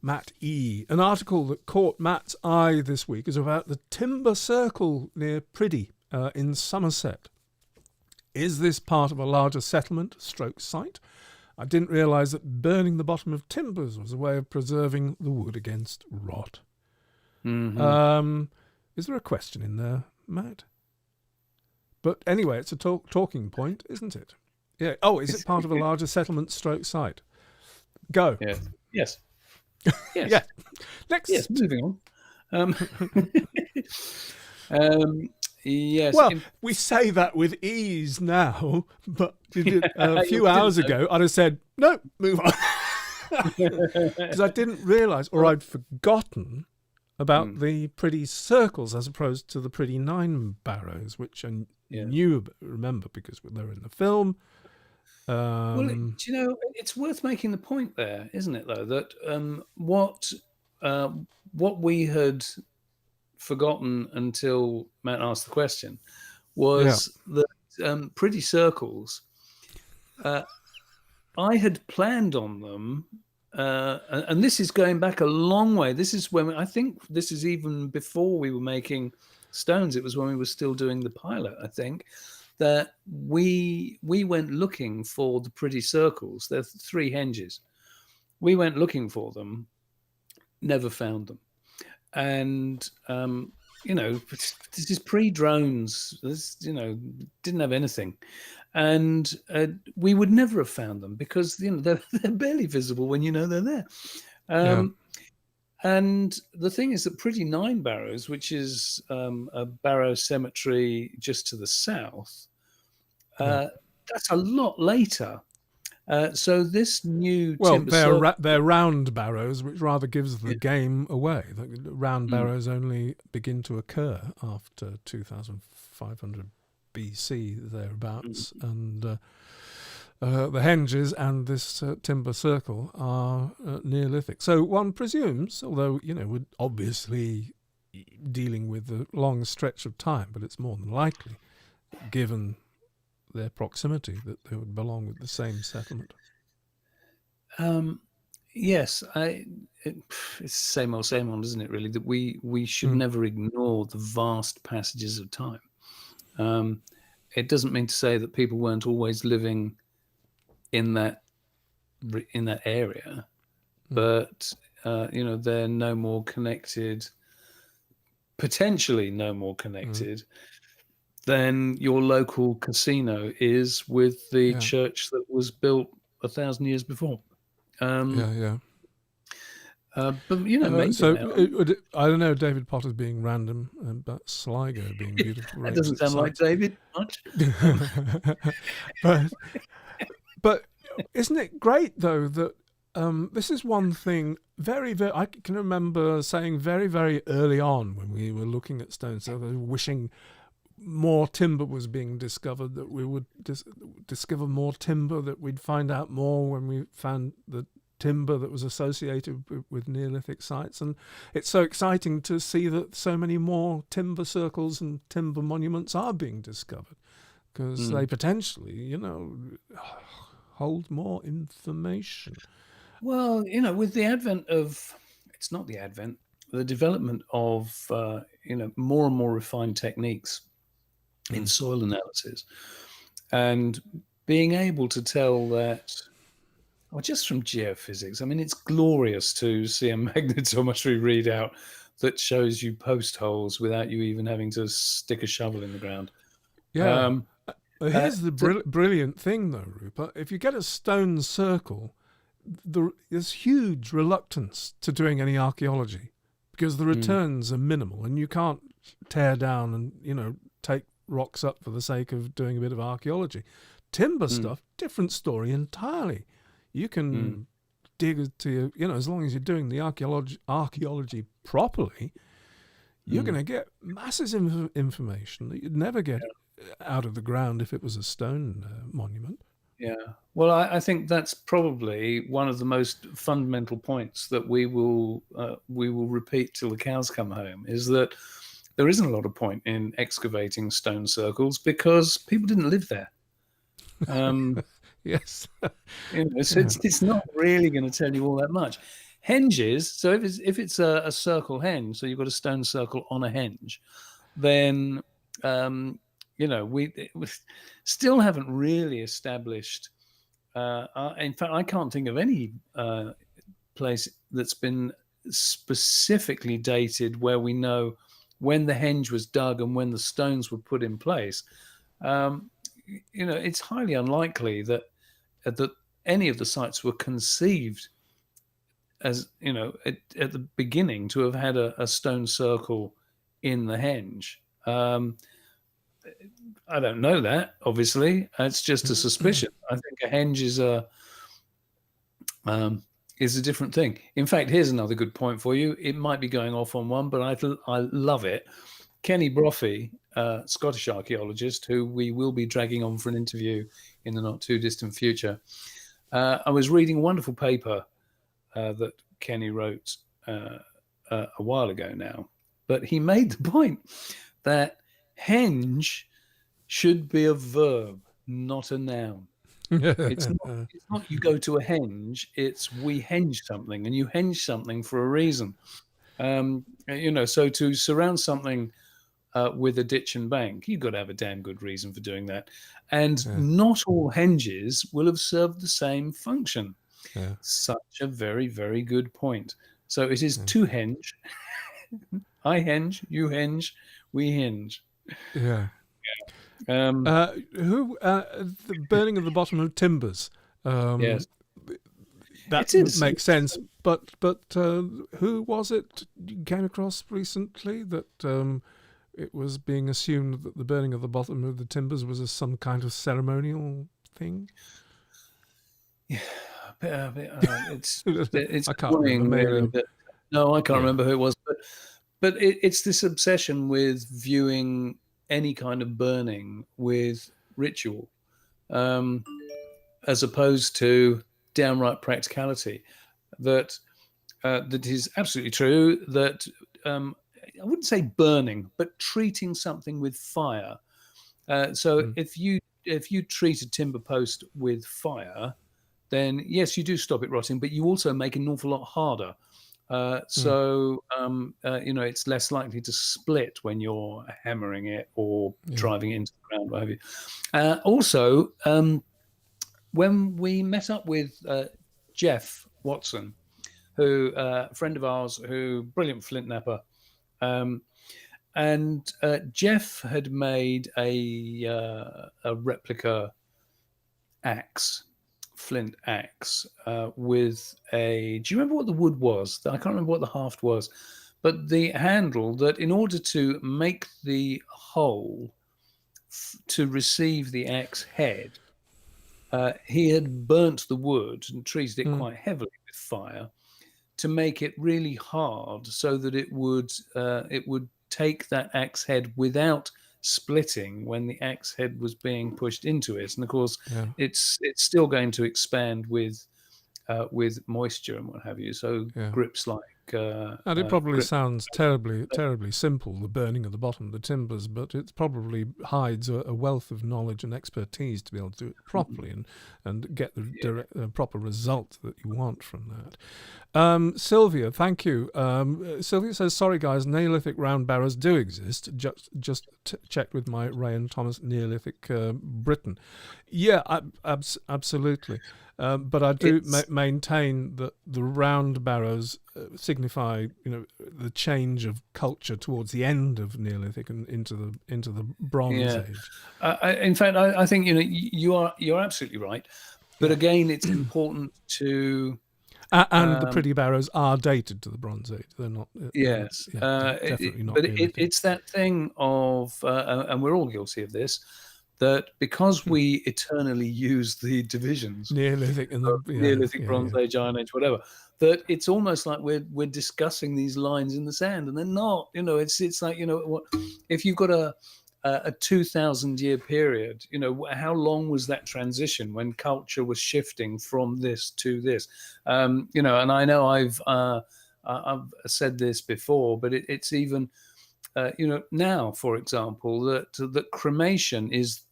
Matt E. An article that caught Matt's eye this week is about the timber circle near Priddy in Somerset. Is this part of a larger settlement / site? I didn't realise that burning the bottom of timbers was a way of preserving the wood against rot. Mm-hmm. Is there a question in there, Matt? But anyway, it's a talking point, isn't it? Yeah. Oh, is it part of a larger settlement / site? Go. Yes. Yes. Yeah. Next. Yes. Moving on. Yes. Well, we say that with ease now, but a few hours ago, I'd have said no. Move on, because I didn't realise, or I'd forgotten about the Priddy circles as opposed to the Priddy 9 barrows, which I remember because they were in the film. Well, it's worth making the point there, isn't it, though, that what we had forgotten until Matt asked the question was that Priddy circles, I had planned on them, and this is going back a long way. This is when I think this is even before we were making Stones. It was when we were still doing the pilot, I think, that we went looking for the Priddy circles. There are 3 henges. We went looking for them, never found them. And, this is pre-drones. This, didn't have anything. And we would never have found them because, they're barely visible when they're there. And the thing is that Priddy 9 barrows, which is a barrow cemetery just to the south, that's a lot later. So this new they're round barrows, which rather gives the game away. The round barrows only begin to occur after 2500 BC thereabouts, and the henges and this timber circle are Neolithic. So one presumes, although we're obviously dealing with a long stretch of time, but it's more than likely, given their proximity, that they would belong with the same settlement. Yes, it's same old, isn't it? Really, that we should Mm. never ignore the vast passages of time. Um, it doesn't mean to say that people weren't always living in that area, Mm. but they're no more connected, potentially no more Mm. connected than your local casino is with the Yeah, church that was built 1,000 years before. yeah, Um, yeah. but maybe So now I don't know. David Potter's being random, but Sligo being beautiful that doesn't requisite sound like sites. David much. Um, but but isn't it great though that this is one thing very I can remember saying very very early on when we were looking at stone circles, wishing more timber was being discovered, that we would discover more timber, that we'd find out more when we found the timber that was associated with Neolithic sites. And it's so exciting to see that so many more timber circles and timber monuments are being discovered, because they mm. potentially, hold more information. Well, with the advent of, it's not the advent, the development of, more and more refined techniques in Mm. soil analysis, and being able to tell that, well, just from geophysics, I mean, it's glorious to see a magnetometry readout that shows you post holes without you even having to stick a shovel in the ground. Yeah. Um, Here's the to, brilliant thing, though, Rupert. If you get a stone circle, there's huge reluctance to doing any archaeology because the mm, returns are minimal, and you can't tear down and take rocks up for the sake of doing a bit of archaeology. Timber mm, stuff, different story entirely. You mm, can dig to as long as you're doing the archaeology properly, you're going mm. to get masses of information that you'd never get out of the ground if it was a stone monument. Yeah. Well, I think that's probably one of the most fundamental points that we will repeat till the cows come home, is that there isn't a lot of point in excavating stone circles because people didn't live there. Um, Yes. so Yeah. it's not really going to tell you all that much. Henges. So if it's a circle henge, so you've got a stone circle on a henge, then we still haven't really established. In fact, I can't think of any place that's been specifically dated where we know when the henge was dug and when the stones were put in place. Um, it's highly unlikely that any of the sites were conceived as at the beginning to have had a stone circle in the henge. I don't know that. Obviously, it's just a suspicion. I think a henge um, is a different thing. In fact, here's another good point for you. It might be going off on one, but I love it. Kenny Brophy, Scottish archaeologist, who we will be dragging on for an interview in the not too distant future. I was reading a wonderful paper that Kenny wrote a while ago now, but he made the point that henge should be a verb, not a noun. It's not. It's not you go to a henge. It's we henge something, and you henge something for a reason. So to surround something with a ditch and bank, you've got to have a damn good reason for doing that. And Yeah. not all henges will have served the same function. Yeah. Such a very, very good point. So it is Yeah. to henge. I henge, you henge, we henge. Yeah. Um, The burning of the bottom of timbers. yes, That it is. makes sense. But who was it you came across recently that it was being assumed that the burning of the bottom of the timbers was some kind of ceremonial thing? Yeah, it's I can't remember. annoying, really. Maybe. That no, I can't Yeah. remember who it was, but it's this obsession with viewing any kind of burning with ritual, um, as opposed to downright practicality. That is absolutely true. That I wouldn't say burning, but treating something with fire. So Mm. if you treat a timber post with fire, then yes, you do stop it rotting, but you also make it an awful lot harder. It's less likely to split when you're hammering it or driving it into the ground, what have you. Also, when we met up with Jeff Watson, who a friend of ours, who brilliant flint knapper, and Jeff had made a replica axe, flint axe, with a. Do you remember what the wood was? I can't remember what the haft was, but the handle that, in order to make the hole to receive the axe head, he had burnt the wood and treated it quite heavily with fire to make it really hard, so that it would take that axe head without splitting when the axe head was being pushed into it. And of course, it's still going to expand with moisture and what have you. So grips like. And it probably sounds terribly simple, the burning of the bottom of the timbers, but it probably hides a wealth of knowledge and expertise to be able to do it properly and get the proper result that you want from that. Sylvia, thank you. Sylvia says, sorry guys, Neolithic round barrows do exist. Just checked with my Ray and Thomas Neolithic Britain. Yeah, absolutely. But I do maintain that the round barrows signify, the change of culture towards the end of Neolithic and into the Bronze Age. In fact, I think you're absolutely right. But again, it's important to. And the pretty barrows are dated to the Bronze Age. They're not. Yes, definitely not. But it's that thing of, and we're all guilty of this, that because we eternally use the divisions, Neolithic and Neolithic, Bronze Age, Iron Age, whatever, that it's almost like we're discussing these lines in the sand, and they're not. It's like, what if you've got a 2,000-year period? How long was that transition when culture was shifting from this to this? And I know I've said this before, but it's even. Now, for example, that cremation is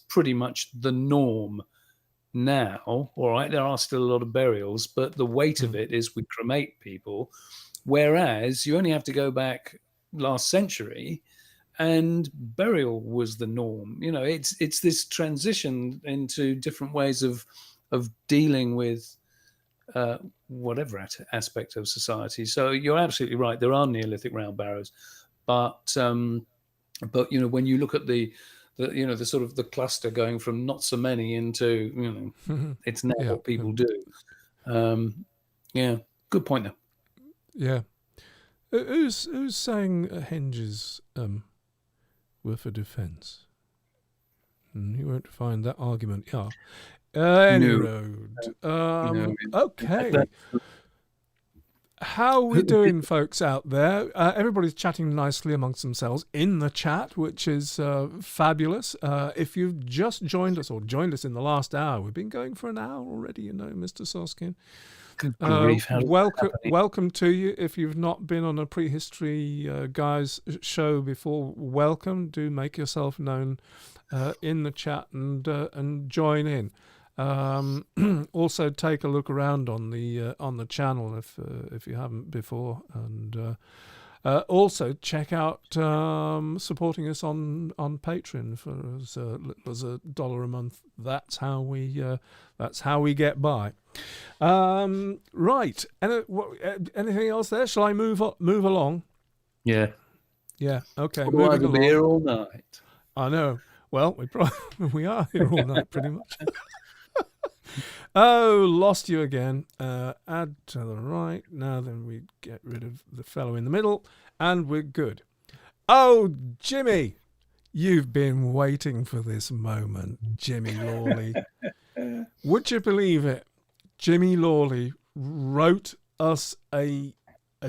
pretty much the norm now. All right, there are still a lot of burials, but the weight of it is we cremate people, whereas you only have to go back last century, and burial was the norm. It's this transition into different ways of dealing with whatever aspect of society. So you're absolutely right. There are Neolithic round barrows. But when you look at the sort of the cluster going from not so many into it's now what people do. Good point there. Yeah, who's saying henges were for defence? You won't find that argument. Okay. How are we doing, folks out there? Everybody's chatting nicely amongst themselves in the chat, which is fabulous. If you've just joined us or joined us in the last hour, we've been going for an hour already, Mr. Soskin. Good grief. Welcome to you. If you've not been on a Prehistory Guys show before, welcome. Do make yourself known in the chat and join in. Also take a look around on the channel if you haven't before, and also check out supporting us on Patreon for as little as $1 a month. That's how we get by. Right. Anything else there? Shall I move along? Yeah. Okay. Otherwise we'll be here all night. I know. Well, we are here all night pretty much. Oh, lost you again. Add to the right. Now then we get rid of the fellow in the middle and we're good. Oh, Jimmy, you've been waiting for this moment, Jimmy Lawley. Would you believe it? Jimmy Lawley wrote us a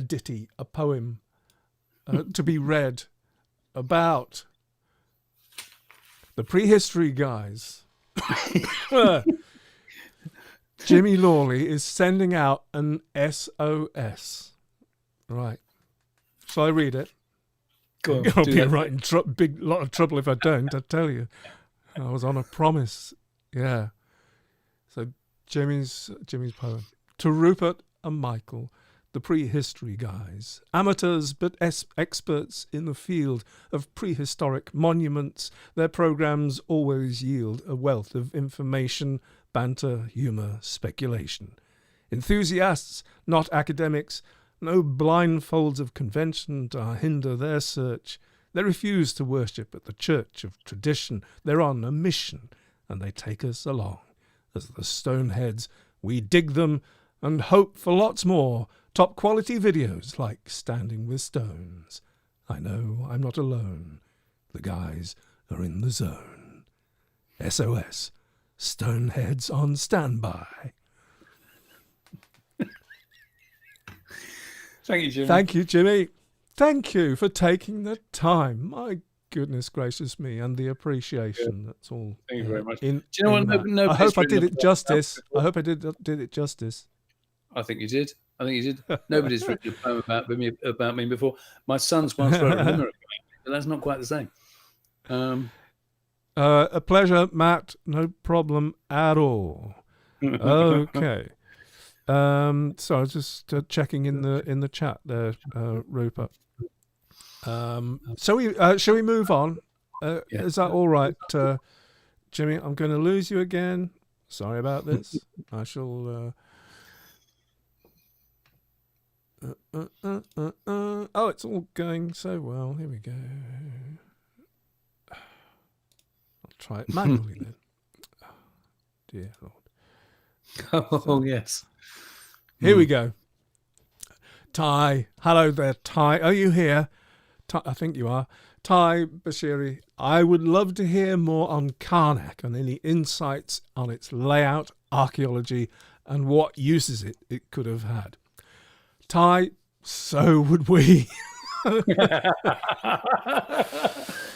ditty, a poem to be read about the Prehistory Guys. Jimmy Lawley is sending out an SOS. Right. Shall I read it? Go on, I'll be right in big lot of trouble if I don't, I tell you. I was on a promise. Yeah. So Jimmy's poem. To Rupert and Michael, the prehistory guys, amateurs but experts in the field of prehistoric monuments, their programs always yield a wealth of information, banter, humour, speculation. Enthusiasts, not academics, no blindfolds of convention to hinder their search. They refuse to worship at the church of tradition. They're on a mission, and they take us along. As the Stoneheads, we dig them and hope for lots more. Top quality videos like Standing with Stones. I know I'm not alone. The guys are in the zone. SOS. Stoneheads on standby. Thank you, Jimmy. Thank you, Jimmy. Thank you for taking the time. My goodness gracious me, and the appreciation. That's all. Thank you very much. Do you know what? I hope I did it justice. I hope I did it justice. I think you did. Nobody's written a poem about me before. My son's once wrote a limerick, but that's not quite the same. A pleasure, Matt. No problem at all. Okay. So I was just checking in the chat there, Rupert. Shall we move on? Yeah. Is that all right, Jimmy? I'm going to lose you again. Sorry about this. I shall. Oh, it's all going so well. Here we go. I'll try it manually then. Oh, dear Lord. Oh, yes. Here we go. Ty. Hello there, Ty. Are you here? Ty, I think you are. Ty Bashiri, I would love to hear more on Karnak and any insights on its layout, archaeology, and what uses it could have had. Ty, so would we.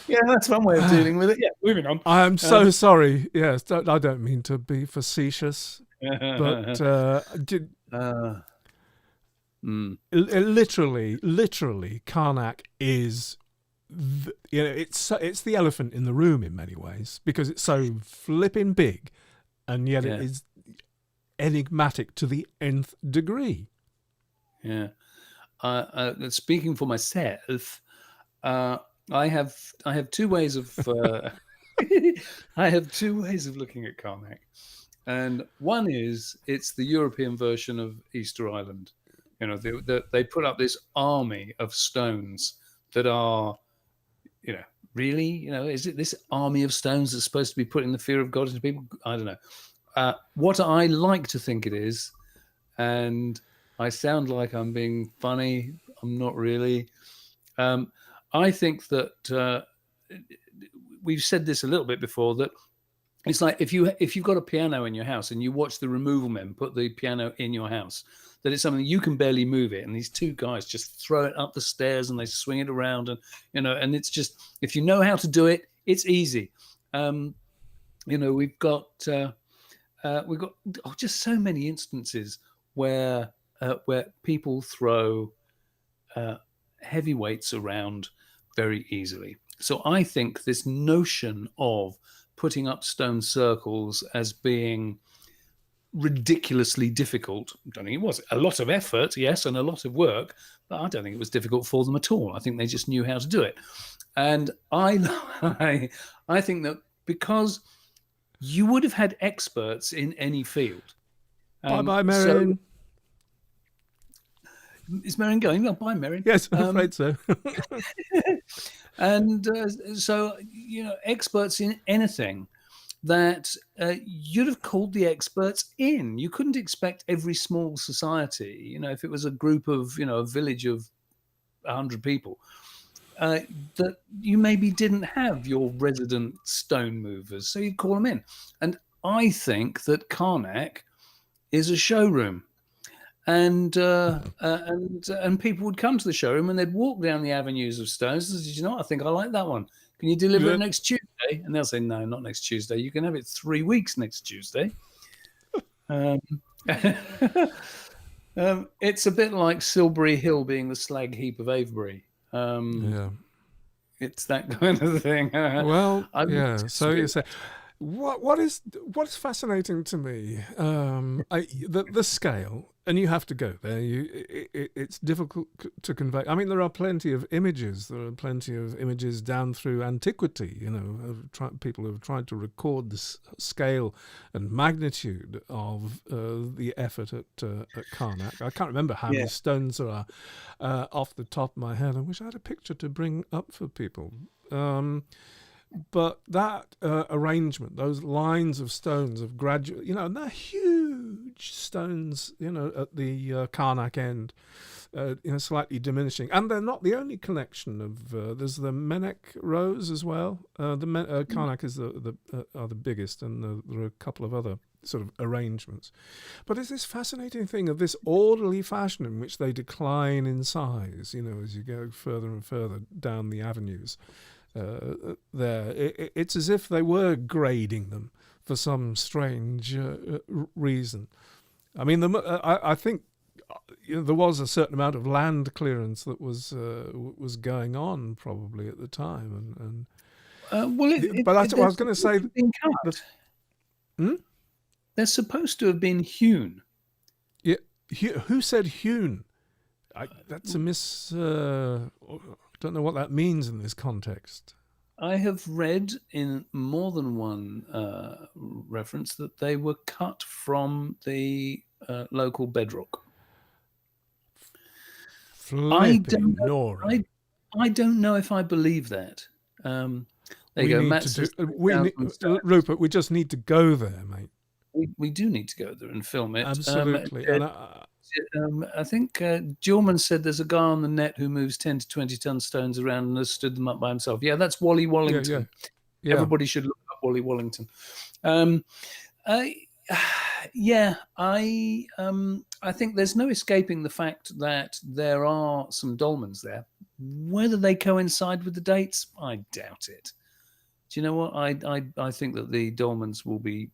Yeah, that's one way of dealing with it. Yeah, moving on. I'm so sorry. Yes, I don't mean to be facetious, but literally, Karnak is, it's the elephant in the room in many ways because it's so flipping big, and yet it is enigmatic to the nth degree. Yeah. Speaking for myself, I have two ways of I have two ways of looking at Karnak, and one is it's the European version of Easter Island. You know, they put up this army of stones that are, really, is it this army of stones that's supposed to be putting the fear of God into people? I don't know. What I like to think it is, and I sound like I'm being funny. I'm not really. I think that we've said this a little bit before, that it's like if you've got a piano in your house and you watch the removal men put the piano in your house, that it's something you can barely move it, and these two guys just throw it up the stairs and they swing it around, and and it's just, if you know how to do it, it's easy. We've got just so many instances where people throw heavy weights around very easily. So I think this notion of putting up stone circles as being ridiculously difficult, I don't think it was. A lot of effort, yes, and a lot of work, but I don't think it was difficult for them at all. I think they just knew how to do it. And I think that because you would have had experts in any field. Bye, Marion. Is Marion going? Oh, bye, Marion. Yes, I'm afraid so. And so, experts in anything that you'd have called the experts in. You couldn't expect every small society, if it was a group of, a village of 100 people, that you maybe didn't have your resident stone movers. So you'd call them in. And I think that Karnak is a showroom. And people would come to the showroom and they'd walk down the avenues of stones. And, did you know what? I think I like that one. Can you deliver it next Tuesday? And they'll say, no, not next Tuesday. You can have it 3 weeks next Tuesday. It's a bit like Silbury Hill being the slag heap of Avebury. Yeah. It's that kind of thing. Well, yeah. So you say, What is fascinating to me, the scale, and you have to go there. It's difficult to convey. I mean, there are plenty of images. There are plenty of images down through antiquity. People have tried to record the scale and magnitude of the effort at Karnak. I can't remember how many stones there are off the top of my head. I wish I had a picture to bring up for people. But that arrangement, those lines of stones of gradual, and they're huge stones, at the Karnak end, slightly diminishing. And they're not the only collection of, there's the Menek rows as well. Karnak is are the biggest, and there are a couple of other sort of arrangements. But it's this fascinating thing of this orderly fashion in which they decline in size, as you go further and further down the avenues. It's as if they were grading them for some strange reason. I mean, I think there was a certain amount of land clearance that was going on probably at the time, but that's what I was going to say. They're supposed to have been hewn. Yeah, who said hewn? That's a don't know what that means in this context. I have read in more than one reference that they were cut from the local bedrock. I don't know if I believe that. Rupert, we just need to go there, mate. We do need to go there and film it. Absolutely. I think Gilman said there's a guy on the net who moves 10 to 20 ton stones around and has stood them up by himself. Yeah, that's Wally Wallington. Yeah. Everybody should look up Wally Wallington. I think there's no escaping the fact that there are some dolmens there. Whether they coincide with the dates, I doubt it. Do you know what? I think that the dolmens will be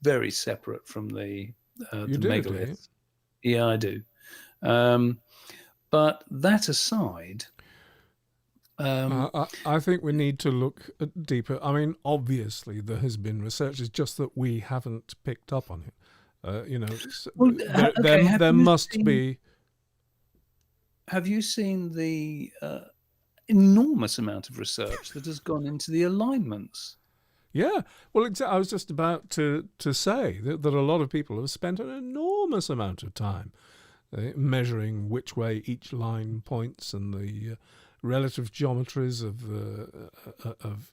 very separate from the megaliths. Yeah, I do. But that aside, I think we need to look deeper. I mean, obviously there has been research. It's just that we haven't picked up on it. There must be. Have you seen the enormous amount of research that has gone into the alignments? Yeah, well, I was just about to say that a lot of people have spent an enormous amount of time measuring which way each line points and the relative geometries of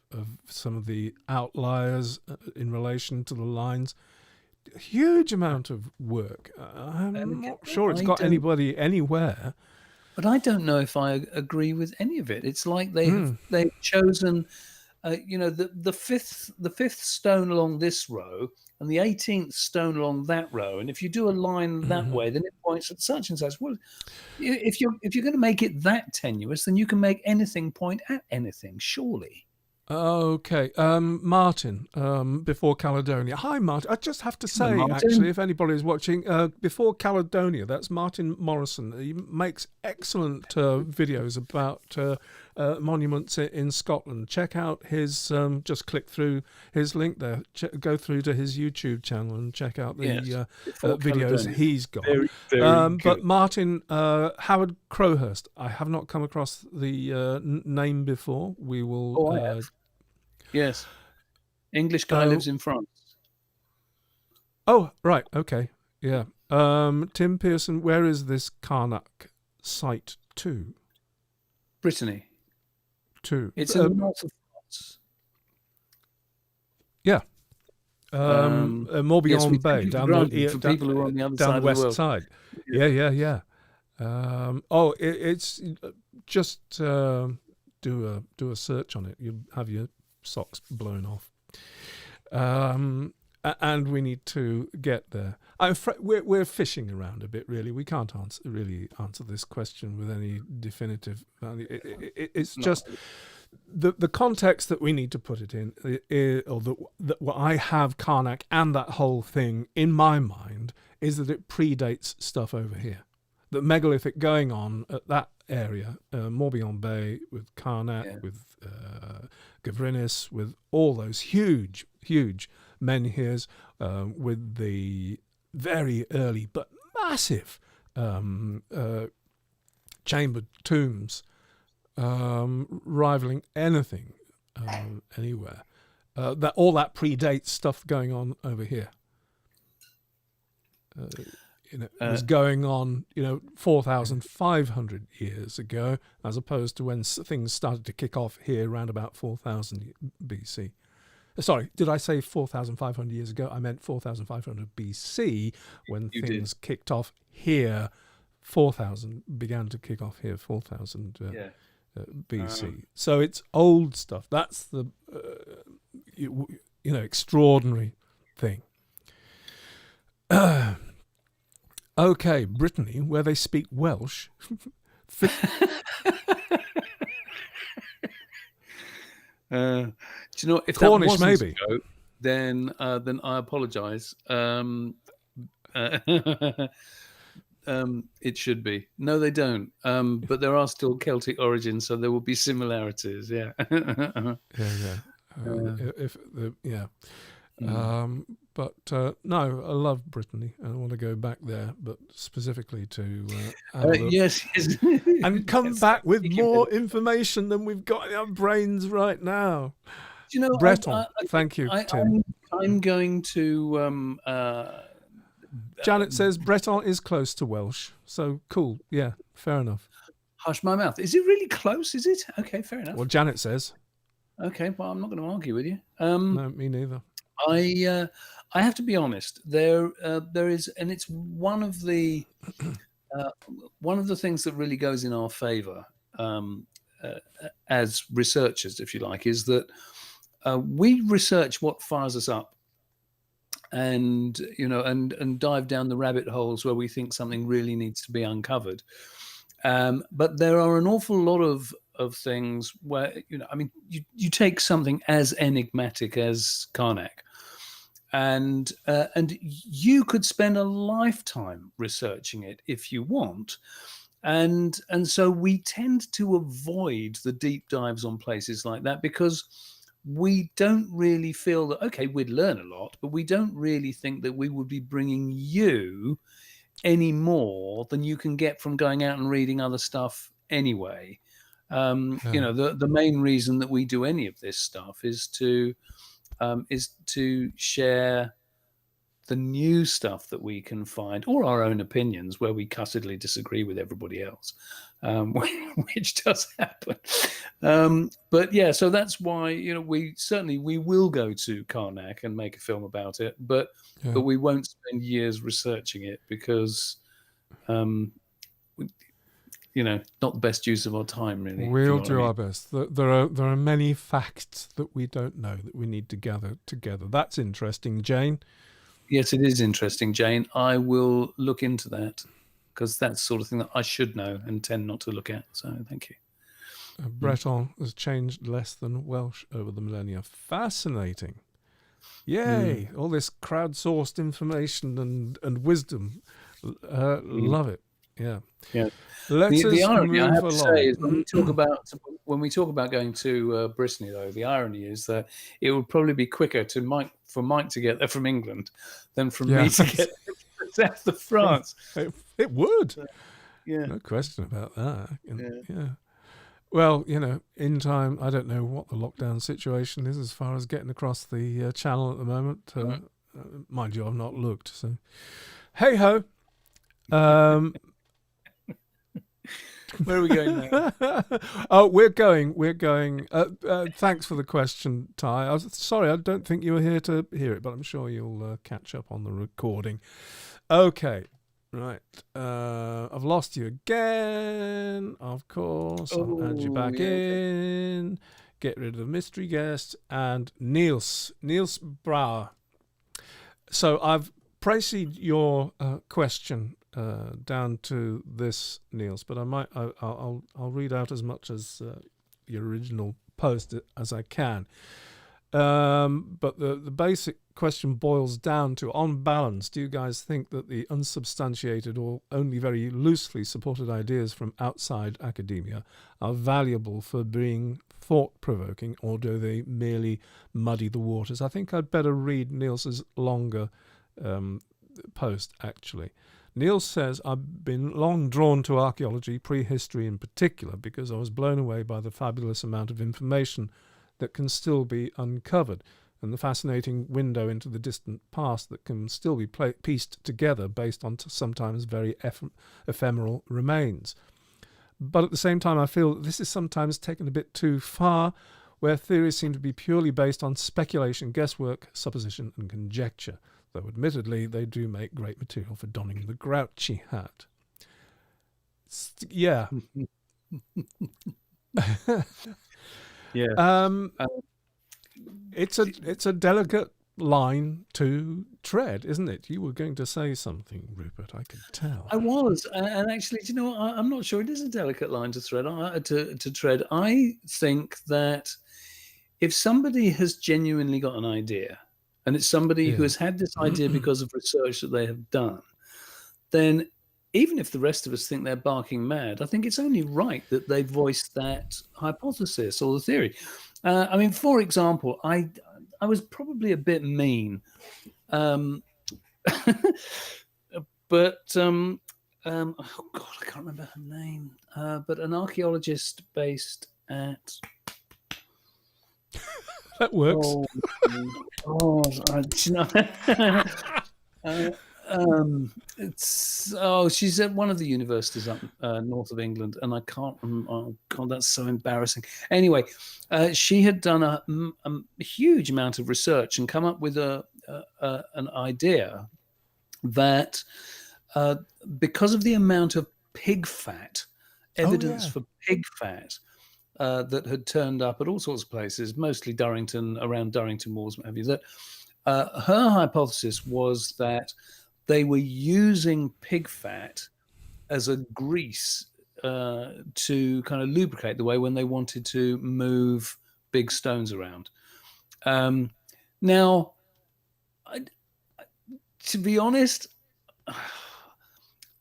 some of the outliers in relation to the lines. Huge amount of work. I'm not sure it's got anybody anywhere. But I don't know if I agree with any of it. It's like they've chosen. The fifth stone along this row and the 18th stone along that row, and if you do a line that way, then it points at such and such. Well, if you're going to make it that tenuous, then you can make anything point at anything, surely. Okay, Martin, Before Caledonia. Hi, Martin. I just have to say, actually, if anybody is watching, Before Caledonia, that's Martin Morrison. He makes excellent videos about monuments in Scotland. Check out his, just click through his link there, go through to his YouTube channel and check out the videos he's got. Very, very but Martin, Howard Crowhurst, I have not come across the name before. We will... Yes. English guy lives in France. Oh, right. Okay. Yeah. Tim Pearson, where is this Karnak site to? Brittany. It's in the north of France. Yeah. Morbihan Bay, down the west side. Yeah. It's just do a search on it. You have your socks blown off, and we need to get there. We're fishing around a bit, really. We can't answer this question with any definitive value. It's just the context that we need to put it in, what I have Karnak and that whole thing in my mind is that it predates stuff over here. The megalithic going on at that area, Morbihan Bay with Karnak, with Gavrinis, with all those huge huge menhirs with the very early but massive chambered tombs rivaling anything anywhere. That all that predates stuff going on over here. It was going on, 4,500 years ago, as opposed to when things started to kick off here around about 4,000 BC. Sorry, did I say 4,500 years ago? I meant 4,500 BC when things kicked off here. 4,000 began to kick off here, 4,000 BC. So it's old stuff. That's the extraordinary thing. Okay, Brittany, where they speak Welsh. Do you know, if Cornish, that wasn't maybe. So, then I apologise. It should be. No, they don't. But there are still Celtic origins, so there will be similarities. Yeah. But no, I love Brittany. I want to go back there, but specifically to yes, and come back with more information than we've got in our brains right now. Do you know, Breton, thank you, Tim. I'm going to. Janet says Breton is close to Welsh, so cool. Yeah, fair enough. Hush my mouth. Is it really close? Is it? Okay, fair enough. Well, Janet says. Okay, well, I'm not going to argue with you. No, me neither. I have to be honest. There is, and it's one of the things that really goes in our favour as researchers, if you like, is that we research what fires us up, and dive down the rabbit holes where we think something really needs to be uncovered. But there are an awful lot of things where you take something as enigmatic as Karnak. And you could spend a lifetime researching it if you want, and so we tend to avoid the deep dives on places like that because we don't really feel that we'd learn a lot, but we don't really think that we would be bringing you any more than you can get from going out and reading other stuff anyway. The main reason that we do any of this stuff is to share the new stuff that we can find, or our own opinions where we cussedly disagree with everybody else, which does happen. But yeah, so that's why we will go to Karnak and make a film about it, but we won't spend years researching it because not the best use of our time, really. We'll do our best. There are many facts that we don't know that we need to gather together. That's interesting, Jane. Yes, it is interesting, Jane. I will look into that because that's the sort of thing that I should know and tend not to look at. So thank you. Breton has changed less than Welsh over the millennia. Fascinating. Yay. All this crowdsourced information and wisdom. Love it. Yeah. The irony, I have to say, is when we talk about going to Brittany, though, the irony is that it would probably be quicker for Mike to get there from England than for me to get south of France. It would. Yeah. No question about that. Yeah. Well, in time, I don't know what the lockdown situation is as far as getting across the channel at the moment. Mind you, I've not looked. So, hey ho. Where are we going now? Oh, we're going. Thanks for the question, Ty. I was sorry, I don't think you were here to hear it, but I'm sure you'll catch up on the recording. Okay, right. I've lost you again. Of course, I'll add you back in. Get rid of the mystery guest and Niels Brouwer. So I've precised your question down to this, Niels, but I'll read out as much as your original post as I can. But the basic question boils down to, on balance, do you guys think that the unsubstantiated or only very loosely supported ideas from outside academia are valuable for being thought-provoking, or do they merely muddy the waters? I think I'd better read Niels's longer post, actually. Niels says, I've been long drawn to archaeology, prehistory in particular, because I was blown away by the fabulous amount of information that can still be uncovered, and the fascinating window into the distant past that can still be pieced together based on sometimes very ephemeral remains. But at the same time, I feel that this is sometimes taken a bit too far, where theories seem to be purely based on speculation, guesswork, supposition, and conjecture, though admittedly they do make great material for donning the grouchy hat. Yeah. Yeah. It's a delicate line to tread, isn't it? You were going to say something, Rupert. I could tell. I was, and actually, do you know what? I'm not sure it is a delicate line to thread. To tread. I think that if somebody has genuinely got an idea, and it's somebody who has had this idea because of research that they have done, then even if the rest of us think they're barking mad, I think it's only right that they voice that hypothesis or the theory. I mean, for example, I was probably a bit mean, but oh God, I can't remember her name. But an archaeologist based at that works. She's at one of the universities up north of England, and I can't. Oh God, that's so embarrassing. Anyway, she had done a huge amount of research and come up with an idea that because of the amount of pig fat, evidence for pig fat that had turned up at all sorts of places, mostly around Durrington Moors, what have you, that her hypothesis was that they were using pig fat as a grease to kind of lubricate the way when they wanted to move big stones around. Now, to be honest,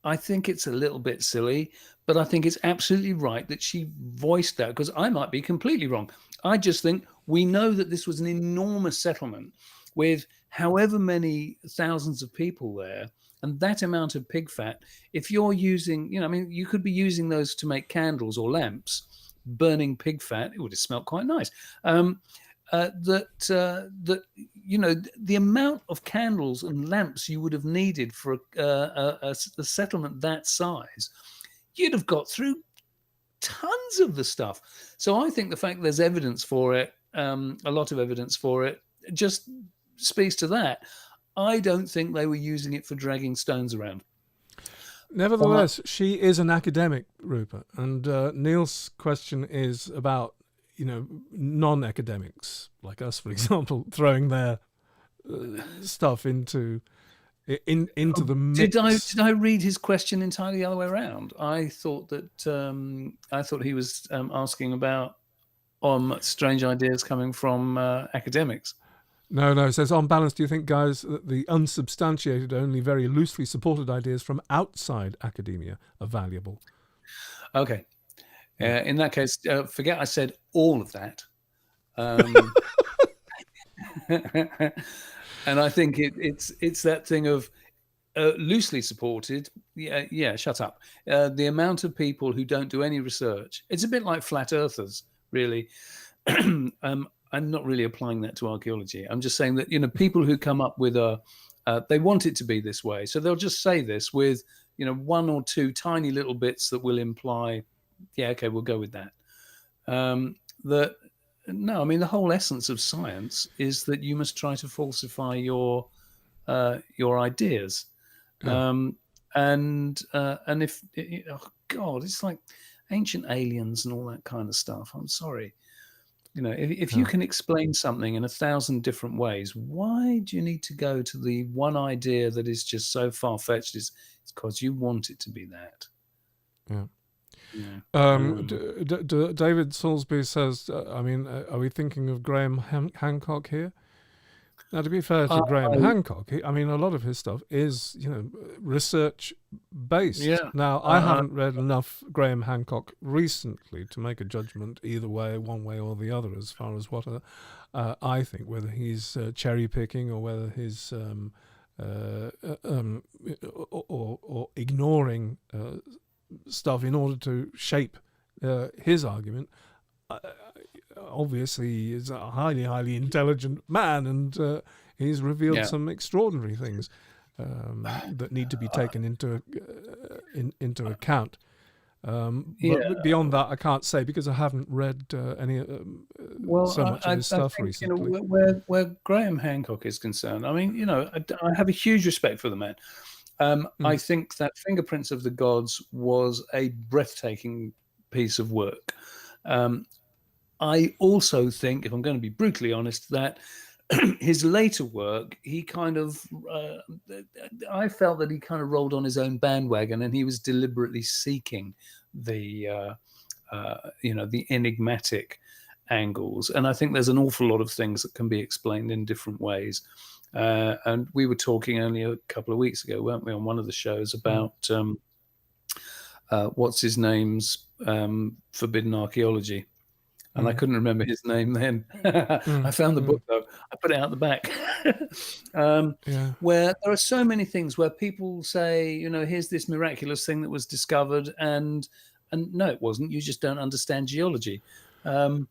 I think it's a little bit silly, but I think it's absolutely right that she voiced that, because I might be completely wrong. I just think we know that this was an enormous settlement with however many thousands of people there, and that amount of pig fat. If you're using, you could be using those to make candles or lamps, burning pig fat, it would have smelled quite nice. The amount of candles and lamps you would have needed for a settlement that size, you'd have got through tons of the stuff. So I think the fact there's evidence for it, a lot of evidence for it, just speaks to that. I don't think they were using it for dragging stones around. Nevertheless, she is an academic, Rupert, and Neil's question is about non-academics like us, for example, throwing their stuff into the mix. Did I read his question entirely the other way around? I thought that he was asking about strange ideas coming from academics. No, it says, on balance, do you think, guys, that the unsubstantiated, only very loosely supported ideas from outside academia are valuable? Okay. In that case, forget I said all of that. And I think it's that thing of loosely supported. Yeah, shut up. The amount of people who don't do any research, it's a bit like flat earthers, really. I'm not really applying that to archaeology. I'm just saying that, people who come up with they want it to be this way. So they'll just say this with, one or two tiny little bits that will imply, yeah, okay, we'll go with that. The whole essence of science is that you must try to falsify your ideas. Yeah. And if, oh God, it's like ancient aliens and all that kind of stuff. I'm sorry. If you can explain something in 1,000 different ways, why do you need to go to the one idea that is just so far-fetched? It's because you want it to be that. Yeah. Yeah. David Salisbury says, are we thinking of Graham Hancock here? Now, to be fair to Graham Hancock, a lot of his stuff is, research based. Yeah. Now, I haven't read enough Graham Hancock recently to make a judgment either way, one way or the other, as far as what I think, whether he's cherry picking or whether he's or ignoring stuff in order to shape his argument. Obviously, he is a highly, highly intelligent man, and he's revealed some extraordinary things that need to be taken into account. But beyond that, I can't say because I haven't read any so much of his stuff think, recently. Where Graham Hancock is concerned, I have a huge respect for the man. I think that Fingerprints of the Gods was a breathtaking piece of work. I also think, if I'm going to be brutally honest, that his later work, he kind of, I felt that he kind of rolled on his own bandwagon, and he was deliberately seeking the enigmatic angles. And I think there's an awful lot of things that can be explained in different ways. And we were talking only a couple of weeks ago, weren't we, on one of the shows about what's his name's forbidden archaeology. And I couldn't remember his name then. I found the book, though. I put it out the back. Where there are so many things where people say, here's this miraculous thing that was discovered, and no, it wasn't. You just don't understand geology. So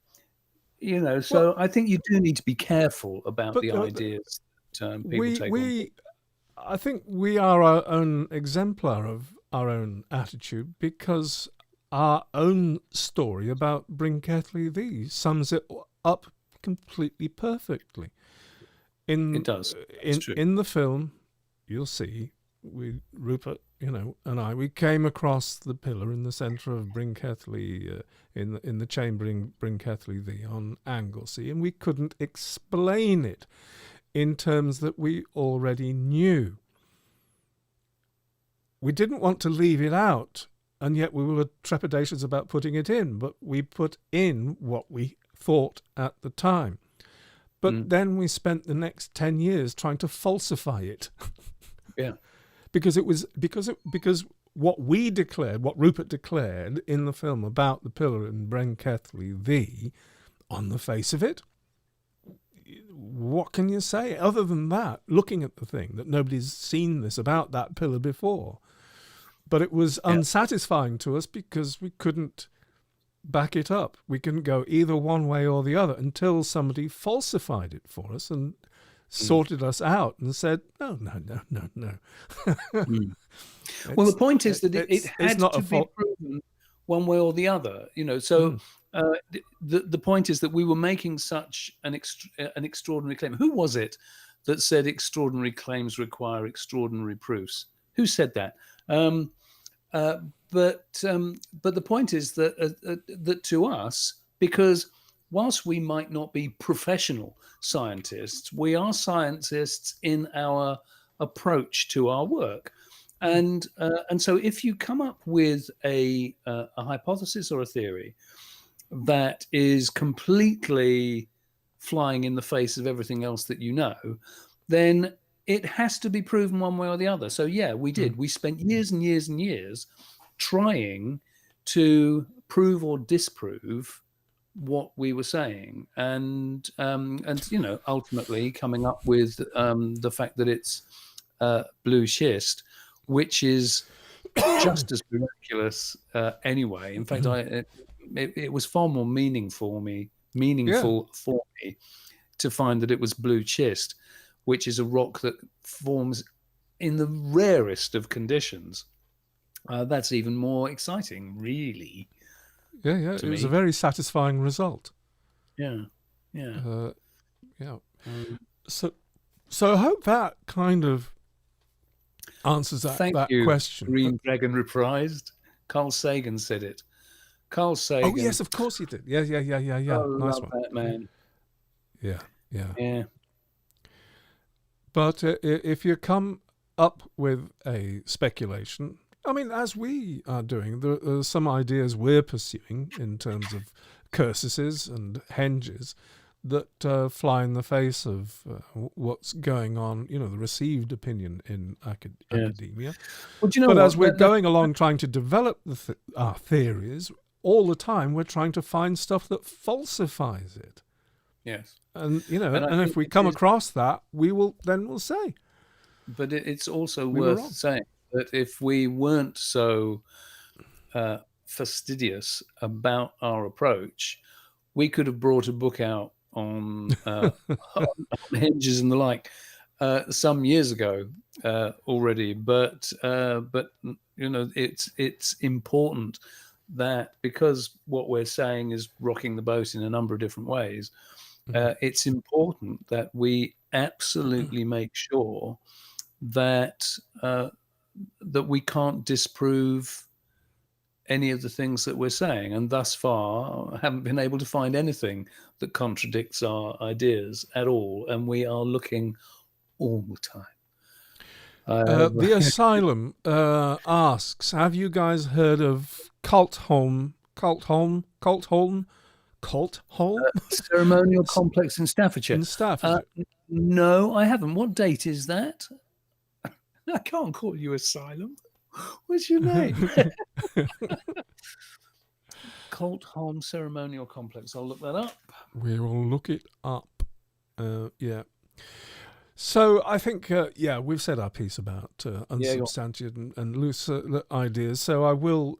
I think you do need to be careful about the ideas that people take on. I think we are our own exemplar of our own attitude, because our own story about Bryn Celyn Ddu sums it up completely perfectly. It does. In the film, you'll see, Rupert, and I, we came across the pillar in the centre of Bryn Celyn, in the chamber in Bryn Celyn Ddu on Anglesey, and we couldn't explain it in terms that we already knew. We didn't want to leave it out, and yet we were trepidatious about putting it in, but we put in what we thought at the time. But then we spent the next 10 years trying to falsify it. Yeah. because what we declared, what Rupert declared in the film about the pillar in Bryn Celyn Ddu, on the face of it, what can you say other than that, looking at the thing, that nobody's seen this about that pillar before? But it was unsatisfying to us because we couldn't back it up. We couldn't go either one way or the other until somebody falsified it for us and sorted us out and said, no. Well, the point is that it had to be proven one way or the other. So the point is that we were making such an extraordinary claim. Who was it that said extraordinary claims require extraordinary proofs? Who said that? But the point is that to us, because whilst we might not be professional scientists, we are scientists in our approach to our work, and so if you come up with a hypothesis or a theory that is completely flying in the face of everything else that you know, then it has to be proven one way or the other. So yeah, we did. We spent years and years and years trying to prove or disprove what we were saying, and ultimately coming up with the fact that it's blue schist, which is just as miraculous anyway. In fact, it was far more meaningful for me to find that it was blue schist, which is a rock that forms in the rarest of conditions. That's even more exciting, really. Yeah. It was a very satisfying result. Yeah. So I hope that kind of answers that question. Green Dragon reprised. Carl Sagan said it. Carl Sagan. Oh yes, of course he did. Yeah. Oh, nice love one. that man. Yeah. But if you come up with a speculation, I mean, as we are doing, there are some ideas we're pursuing in terms of cursuses and henges that fly in the face of what's going on, the received opinion in Yes. academia. Well, do you know But what? as we're going along trying to develop our theories, all the time we're trying to find stuff that falsifies it. Yes. And, And I and think if we it come is, across that, we'll say but it's also we were worth wrong. saying that if we weren't so fastidious about our approach, we could have brought a book out on, on henges and the like some years ago already. But it's important that, because what we're saying is rocking the boat in a number of different ways, it's important that we absolutely make sure that that we can't disprove any of the things that we're saying, and thus far haven't been able to find anything that contradicts our ideas at all, and we are looking all the time. The Asylum asks, have you guys heard of Cultholm? Ceremonial complex in Staffordshire. In Staffordshire. No, I haven't. What date is that? I can't call you Asylum. What's your name? Cultholm Ceremonial Complex. I'll look that up. We will look it up. Yeah. So I think, we've said our piece about unsubstantiated and loose ideas. So I will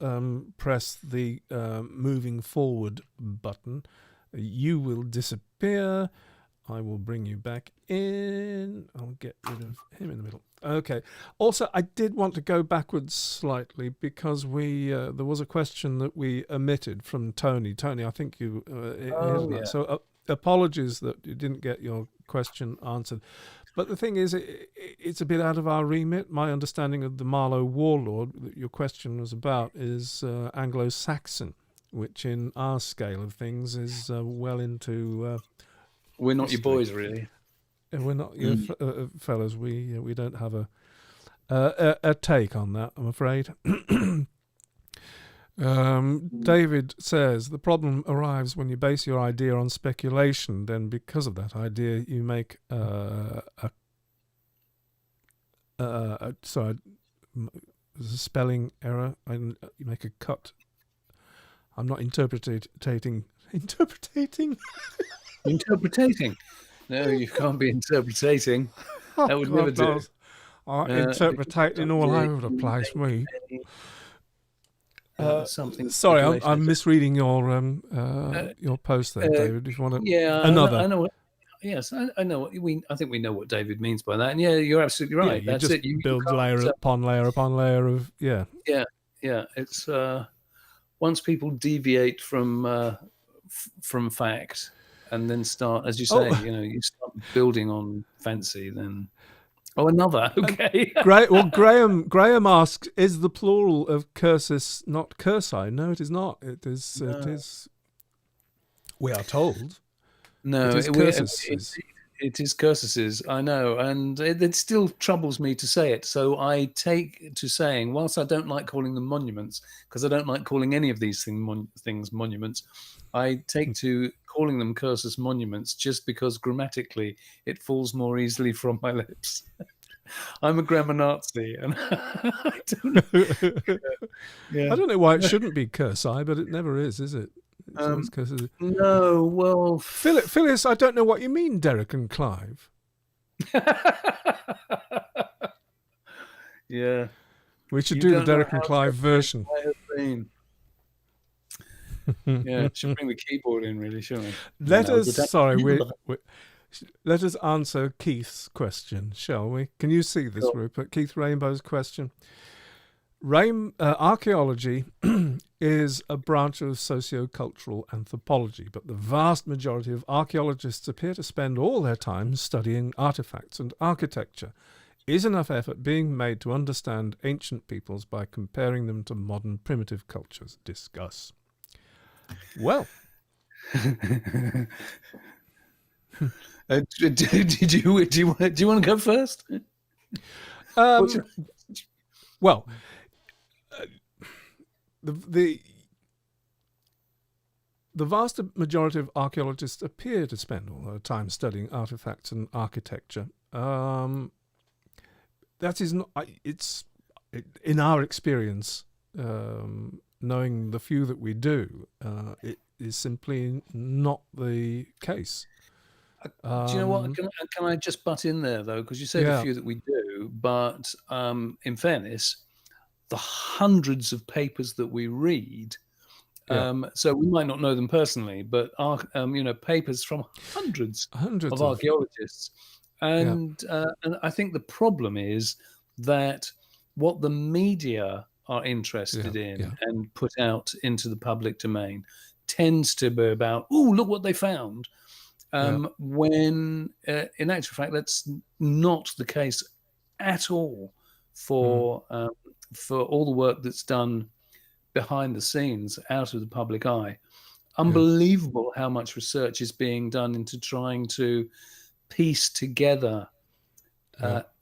press the moving forward button. You will disappear. I will bring you back in. I'll get rid of him in the middle. Okay. Also, I did want to go backwards slightly because there was a question that we omitted from Tony. Tony, I think you yeah. So apologies that you didn't get your question answered. But the thing is, it's a bit out of our remit. My understanding of the Marlow warlord that your question was about is Anglo-Saxon, which in our scale of things is well into... we're not your boys, really. We're not your fellas. We don't have a take on that, I'm afraid. David says the problem arrives when you base your idea on speculation. Then, because of that idea, you make sorry, there's a spelling error. You make a cut. I'm not interpreting. Interpreting? No, you can't be interpreting. That would never do. Interpreting all over the place, me. Something. Sorry, I'm misreading your post there, David. If you want to, another. I know. Yes, I know. I think we know what David means by that. And yeah, you're absolutely right. Yeah, that's just it. You build layer upon layer upon layer of Yeah. It's once people deviate from fact and then start, as you say, you start building on fancy, then. Oh, another. Okay. Great. Well, Graham asks, is the plural of cursus not cursi? No, it is not. It is. No. It is. We are told. No, it is cursuses. It is cursuses. I know, and it still troubles me to say it. So I take to saying, whilst I don't like calling them monuments, because I don't like calling any of these things monuments, I take to calling them cursus monuments just because grammatically it falls more easily from my lips. I'm a grammar Nazi, and I don't know. I don't know why it shouldn't be cursi, but it never is it? No, well... Phyllis, I don't know what you mean, Derek and Clive. Yeah. We should do the Derek and Clive version. Yeah, should bring the keyboard in, really, shouldn't we? Let us answer Keith's question, shall we? Can you see this, Rupert? Keith Rainbow's question. Archaeology is a branch of socio-cultural anthropology, but the vast majority of archaeologists appear to spend all their time studying artifacts and architecture. Is enough effort being made to understand ancient peoples by comparing them to modern primitive cultures? Discuss. Well... do you want to go first? Well, the vast majority of archaeologists appear to spend all their time studying artifacts and architecture. That is not. In our experience, knowing the few that we do, it is simply not the case. Do you know what? Can I just butt in there though? Because you say the few that we do, but in fairness, the hundreds of papers that we read. So we might not know them personally, but papers from hundreds of archaeologists, and I think the problem is that what the media are interested in and put out into the public domain tends to be about, oh, look what they found, when in actual fact that's not the case at all for all the work that's done behind the scenes, out of the public eye. Unbelievable how much research is being done into trying to piece together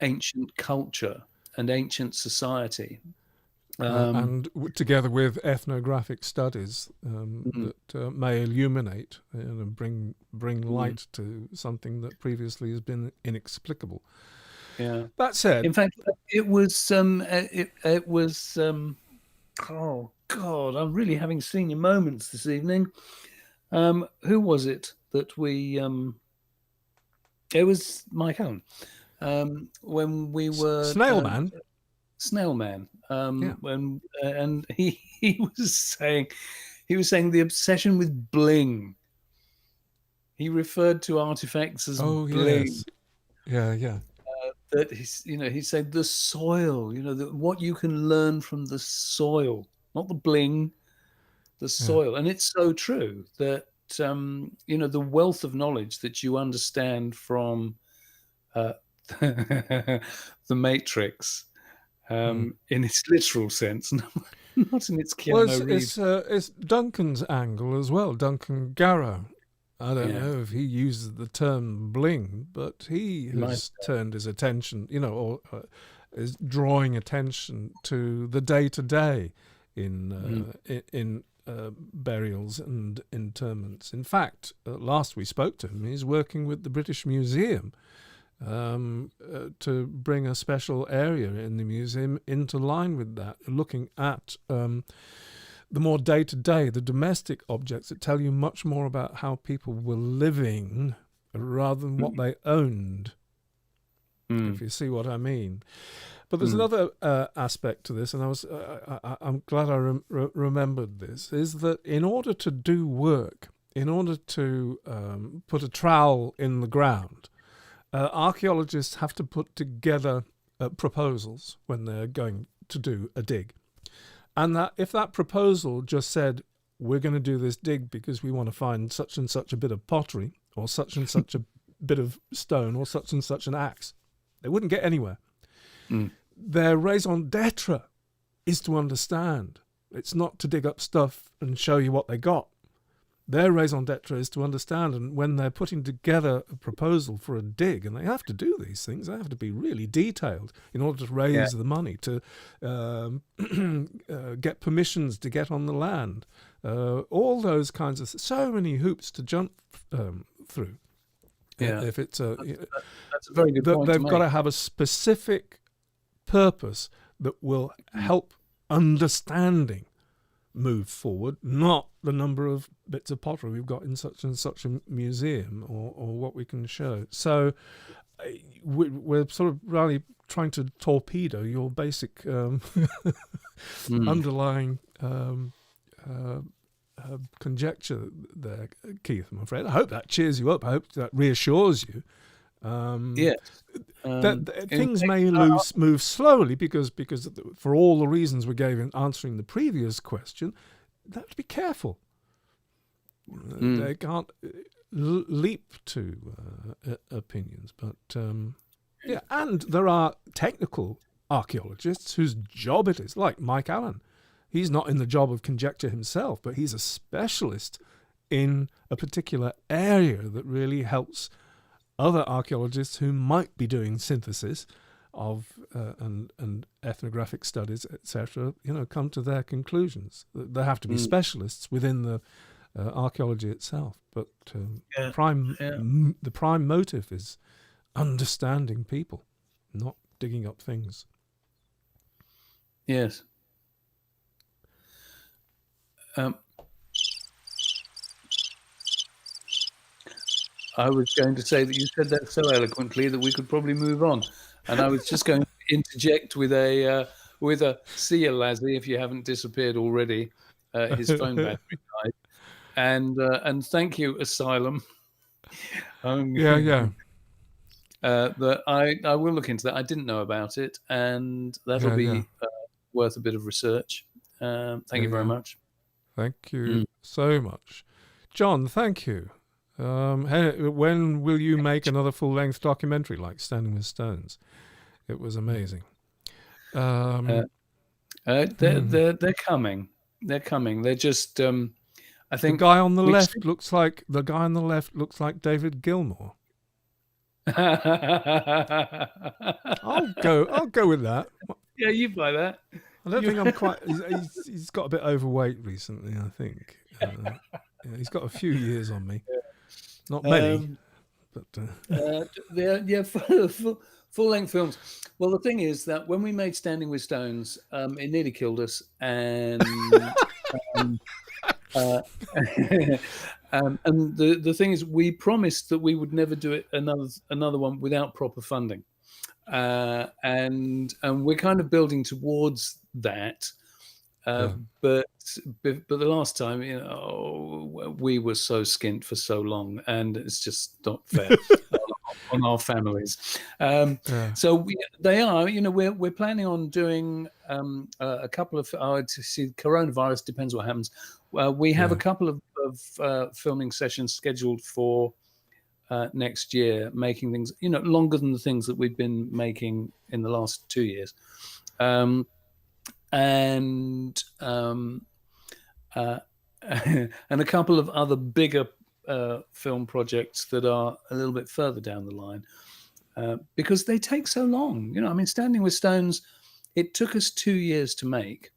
ancient culture and ancient society. And together with ethnographic studies that may illuminate and bring light to something that previously has been inexplicable. Yeah. That said, in fact, it was oh God, I'm really having senior moments this evening. Who was it that we? It was Mike Owen. When we were Snail Man. When and he was saying the obsession with bling. He referred to artifacts as bling. Yes. That he said the soil, what you can learn from the soil, not the bling, the soil. And it's so true that, the wealth of knowledge that you understand from the Matrix, in its literal sense, not in its Keanu Reeves. It's Duncan's angle as well, Duncan Garrow. I don't know if he uses the term bling, but he has turned his attention, or is drawing attention to the day-to-day in burials and interments. In fact, last we spoke to him, he's working with the British Museum to bring a special area in the museum into line with that, looking at the more day-to-day, the domestic objects that tell you much more about how people were living rather than what they owned, if you see what I mean. But there's another aspect to this, and I'm glad I remembered this, is that in order to do work, in order to put a trowel in the ground, archaeologists have to put together proposals when they're going to do a dig. And that if that proposal just said, we're going to do this dig because we want to find such and such a bit of pottery or such and such a bit of stone or such and such an axe, they wouldn't get anywhere. Their raison d'etre is to understand. It's not to dig up stuff and show you what they got. Their raison d'etre is to understand, and when they're putting together a proposal for a dig, and they have to do these things, they have to be really detailed in order to raise the money, to get permissions to get on the land, all those kinds of so many hoops to jump through. If it's that's a very good point. They've got to have a specific purpose that will help understanding move forward, not the number of bits of pottery we've got in such and such a museum or what we can show. So we're sort of really trying to torpedo your basic underlying conjecture there, Keith, I'm afraid. I hope that cheers you up. I hope that reassures you. Things may move slowly because for all the reasons we gave in answering the previous question, they have to be careful. They can't leap to opinions. But and there are technical archaeologists whose job it is, like Mike Allen. He's not in the job of conjecture himself, but he's a specialist in a particular area that really helps other archaeologists who might be doing synthesis and ethnographic studies, etc., come to their conclusions. There have to be specialists within the archaeology itself, but the prime motive is understanding people, not digging up things. Yes. I was going to say that you said that so eloquently that we could probably move on, and I was just going to interject with a see you, Lazzie, if you haven't disappeared already. His phone battery died, and thank you, Asylum. Yeah. That I will look into that. I didn't know about it, and that'll be worth a bit of research. Thank you very much. Thank you so much, John. Thank you. When will you make another full-length documentary like Standing with Stones? It was amazing. They're coming. They're coming. They're just. I think the guy on the left looks like David Gilmour. I'll go with that. Yeah, you buy that. I don't think I'm quite. He's got a bit overweight recently, I think. He's got a few years on me. Not many, but full-length films. Well, the thing is that when we made Standing with Stones, it nearly killed us, and and the thing is, we promised that we would never do it another one without proper funding, and we're kind of building towards that. But the last time, we were so skint for so long, and it's just not fair on our families. So we're planning on doing a couple of. To see, coronavirus depends what happens. We have a couple of filming sessions scheduled for next year, making things longer than the things that we've been making in the last 2 years. And a couple of other bigger film projects that are a little bit further down the line, because they take so long. Standing with Stones, it took us 2 years to make,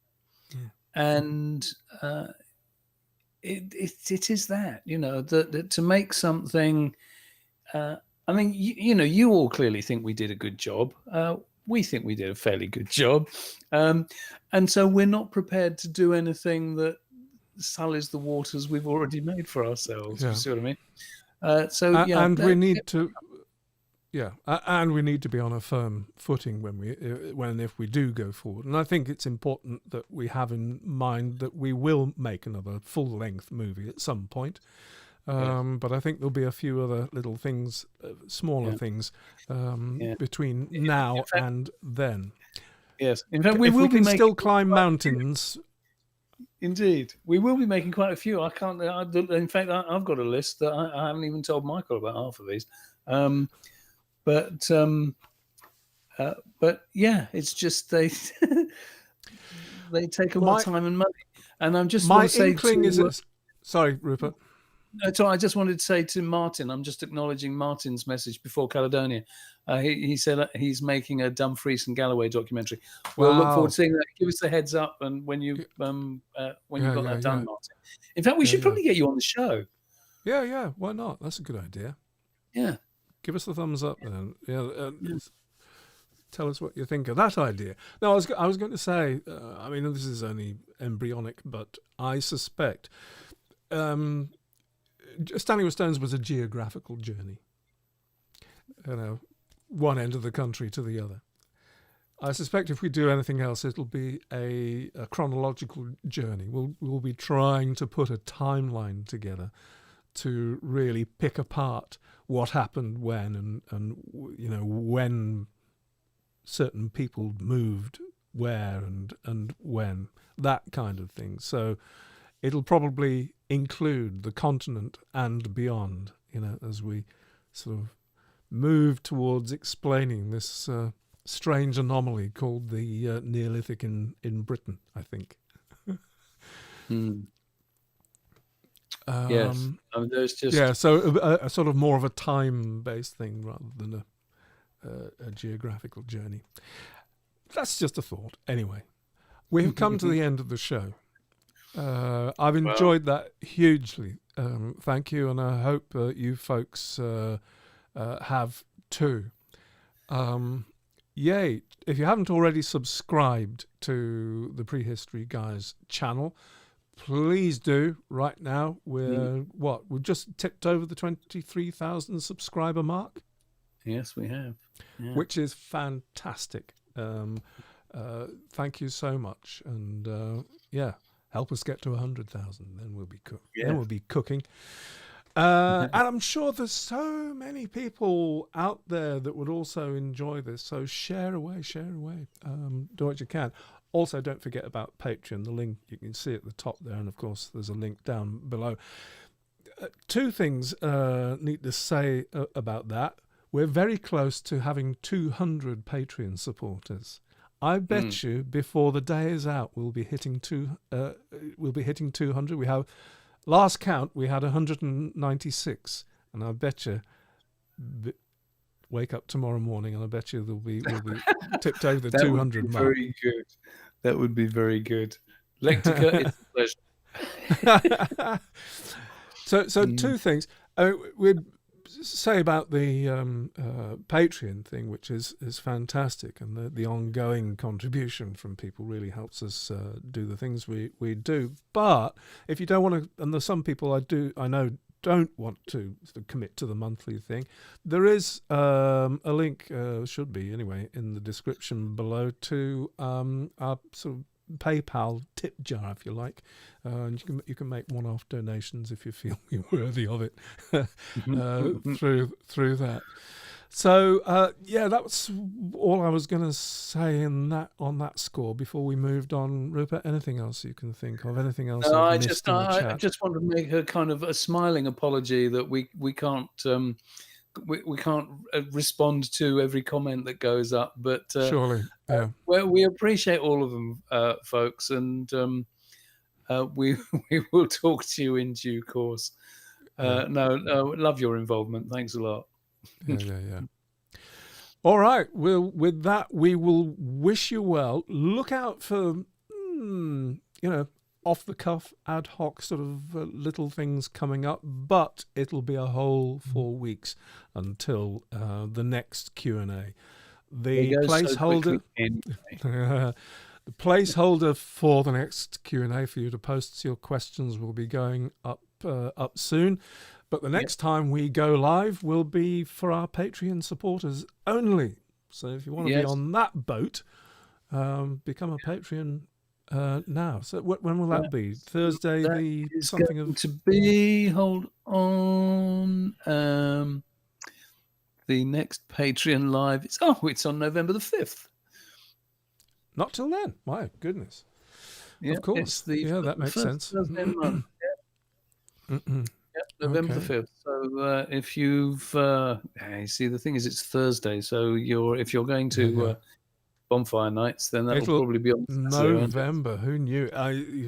and it is that that to make something. You all clearly think we did a good job. We think we did a fairly good job. And so we're not prepared to do anything that sullies the waters we've already made for ourselves. You see what I mean? And we need to, and we need to be on a firm footing if we do go forward. And I think it's important that we have in mind that we will make another full-length movie at some point. But I think there'll be a few other little things, smaller things, between now and then. Yes. In fact, we can still climb mountains. Indeed. We will be making quite a few. In fact, I've got a list that I haven't even told Michael about half of these. But yeah, it's just they take a lot of time and money. And I'm just my inkling is sorry, Rupert. So I just wanted to say to Martin, I'm just acknowledging Martin's message before Caledonia. He said he's making a Dumfries and Galloway documentary. We'll look forward to seeing that. Give us a heads up, and when you've got that done, Martin. In fact, we should probably get you on the show. Yeah. Why not? That's a good idea. Yeah. Give us the thumbs up then. Tell us what you think of that idea. No, I was going to say. This is only embryonic, but I suspect. Standing with Stones was a geographical journey. One end of the country to the other. I suspect if we do anything else, it'll be a chronological journey. We'll be trying to put a timeline together to really pick apart what happened when and when certain people moved where and when, that kind of thing. So it'll probably include the continent and beyond, as we sort of move towards explaining this strange anomaly called the Neolithic in Britain, I think. Yes. There's just... so a sort of more of a time-based thing rather than a geographical journey. That's just a thought. Anyway, we have come to the end of the show. I've enjoyed that hugely. Thank you, and I hope you folks have too. Yay! If you haven't already subscribed to the Prehistory Guys channel, please do right now. We've just tipped over the 23,000 subscriber mark. Yes, we have. Yeah. Which is fantastic. Thank you so much, and help us get to 100,000. Then we'll be Then we'll be cooking. And I'm sure there's so many people out there that would also enjoy this. So share away. Do what you can. Also, don't forget about Patreon. The link you can see at the top there, and of course, there's a link down below. Two things need to say about that. We're very close to having 200 Patreon supporters. I bet you before the day is out, we'll be hitting 200. We have last count we had 196, and I bet you wake up tomorrow morning, and I bet you we'll be tipped over the 200 mark. Very good. That would be very good. Lectica, it's a pleasure. So two things. We'd say about the Patreon thing, which is fantastic, and the ongoing contribution from people really helps us do the things we do. But if you don't want to, and there's some people I know don't want to sort of commit to the monthly thing, there is a link, should be anyway, in the description below to our sort of PayPal tip jar, if you like, and you can make one-off donations if you feel you're worthy of it through that. So that was all I was going to say on that score before we moved on. Rupert, anything else you can think of? Anything else? No, I just want to make a kind of a smiling apology that we can't we can't respond to every comment that goes up, but surely, well, we appreciate all of them, folks, and we will talk to you in due course. No, love your involvement. Thanks a lot. Yeah. All right. Well, with that, we will wish you well. Look out for, off the cuff, ad hoc sort of little things coming up, but it'll be a whole 4 weeks until the next Q&A. The placeholder, the placeholder for the next Q&A for you to post your questions will be going up soon. But the next time we go live will be for our Patreon supporters only. So if you want to be on that boat, become a Patreon now. So when will that be? Thursday, the something of to be. Hold on. The next Patreon live. It's on November the 5th. Not till then. My goodness. Yeah, of course. That makes sense. November the 5th. So if you've see, the thing is, it's Thursday. So if you're going to Bonfire Nights, then that'll probably be on November. Who knew?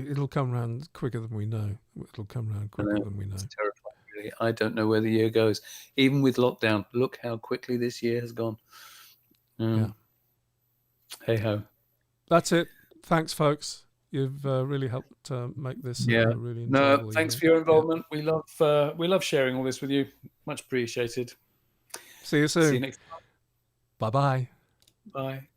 It'll come around quicker than we know. It'll come around quicker than we know. It's terrifying, really. I don't know where the year goes. Even with lockdown, look how quickly this year has gone. Hey ho. That's it. Thanks, folks. You've really helped make this really enjoyable. No, thanks for your involvement. Yeah. We love sharing all this with you. Much appreciated. See you soon. See you next time. Bye-bye. Bye.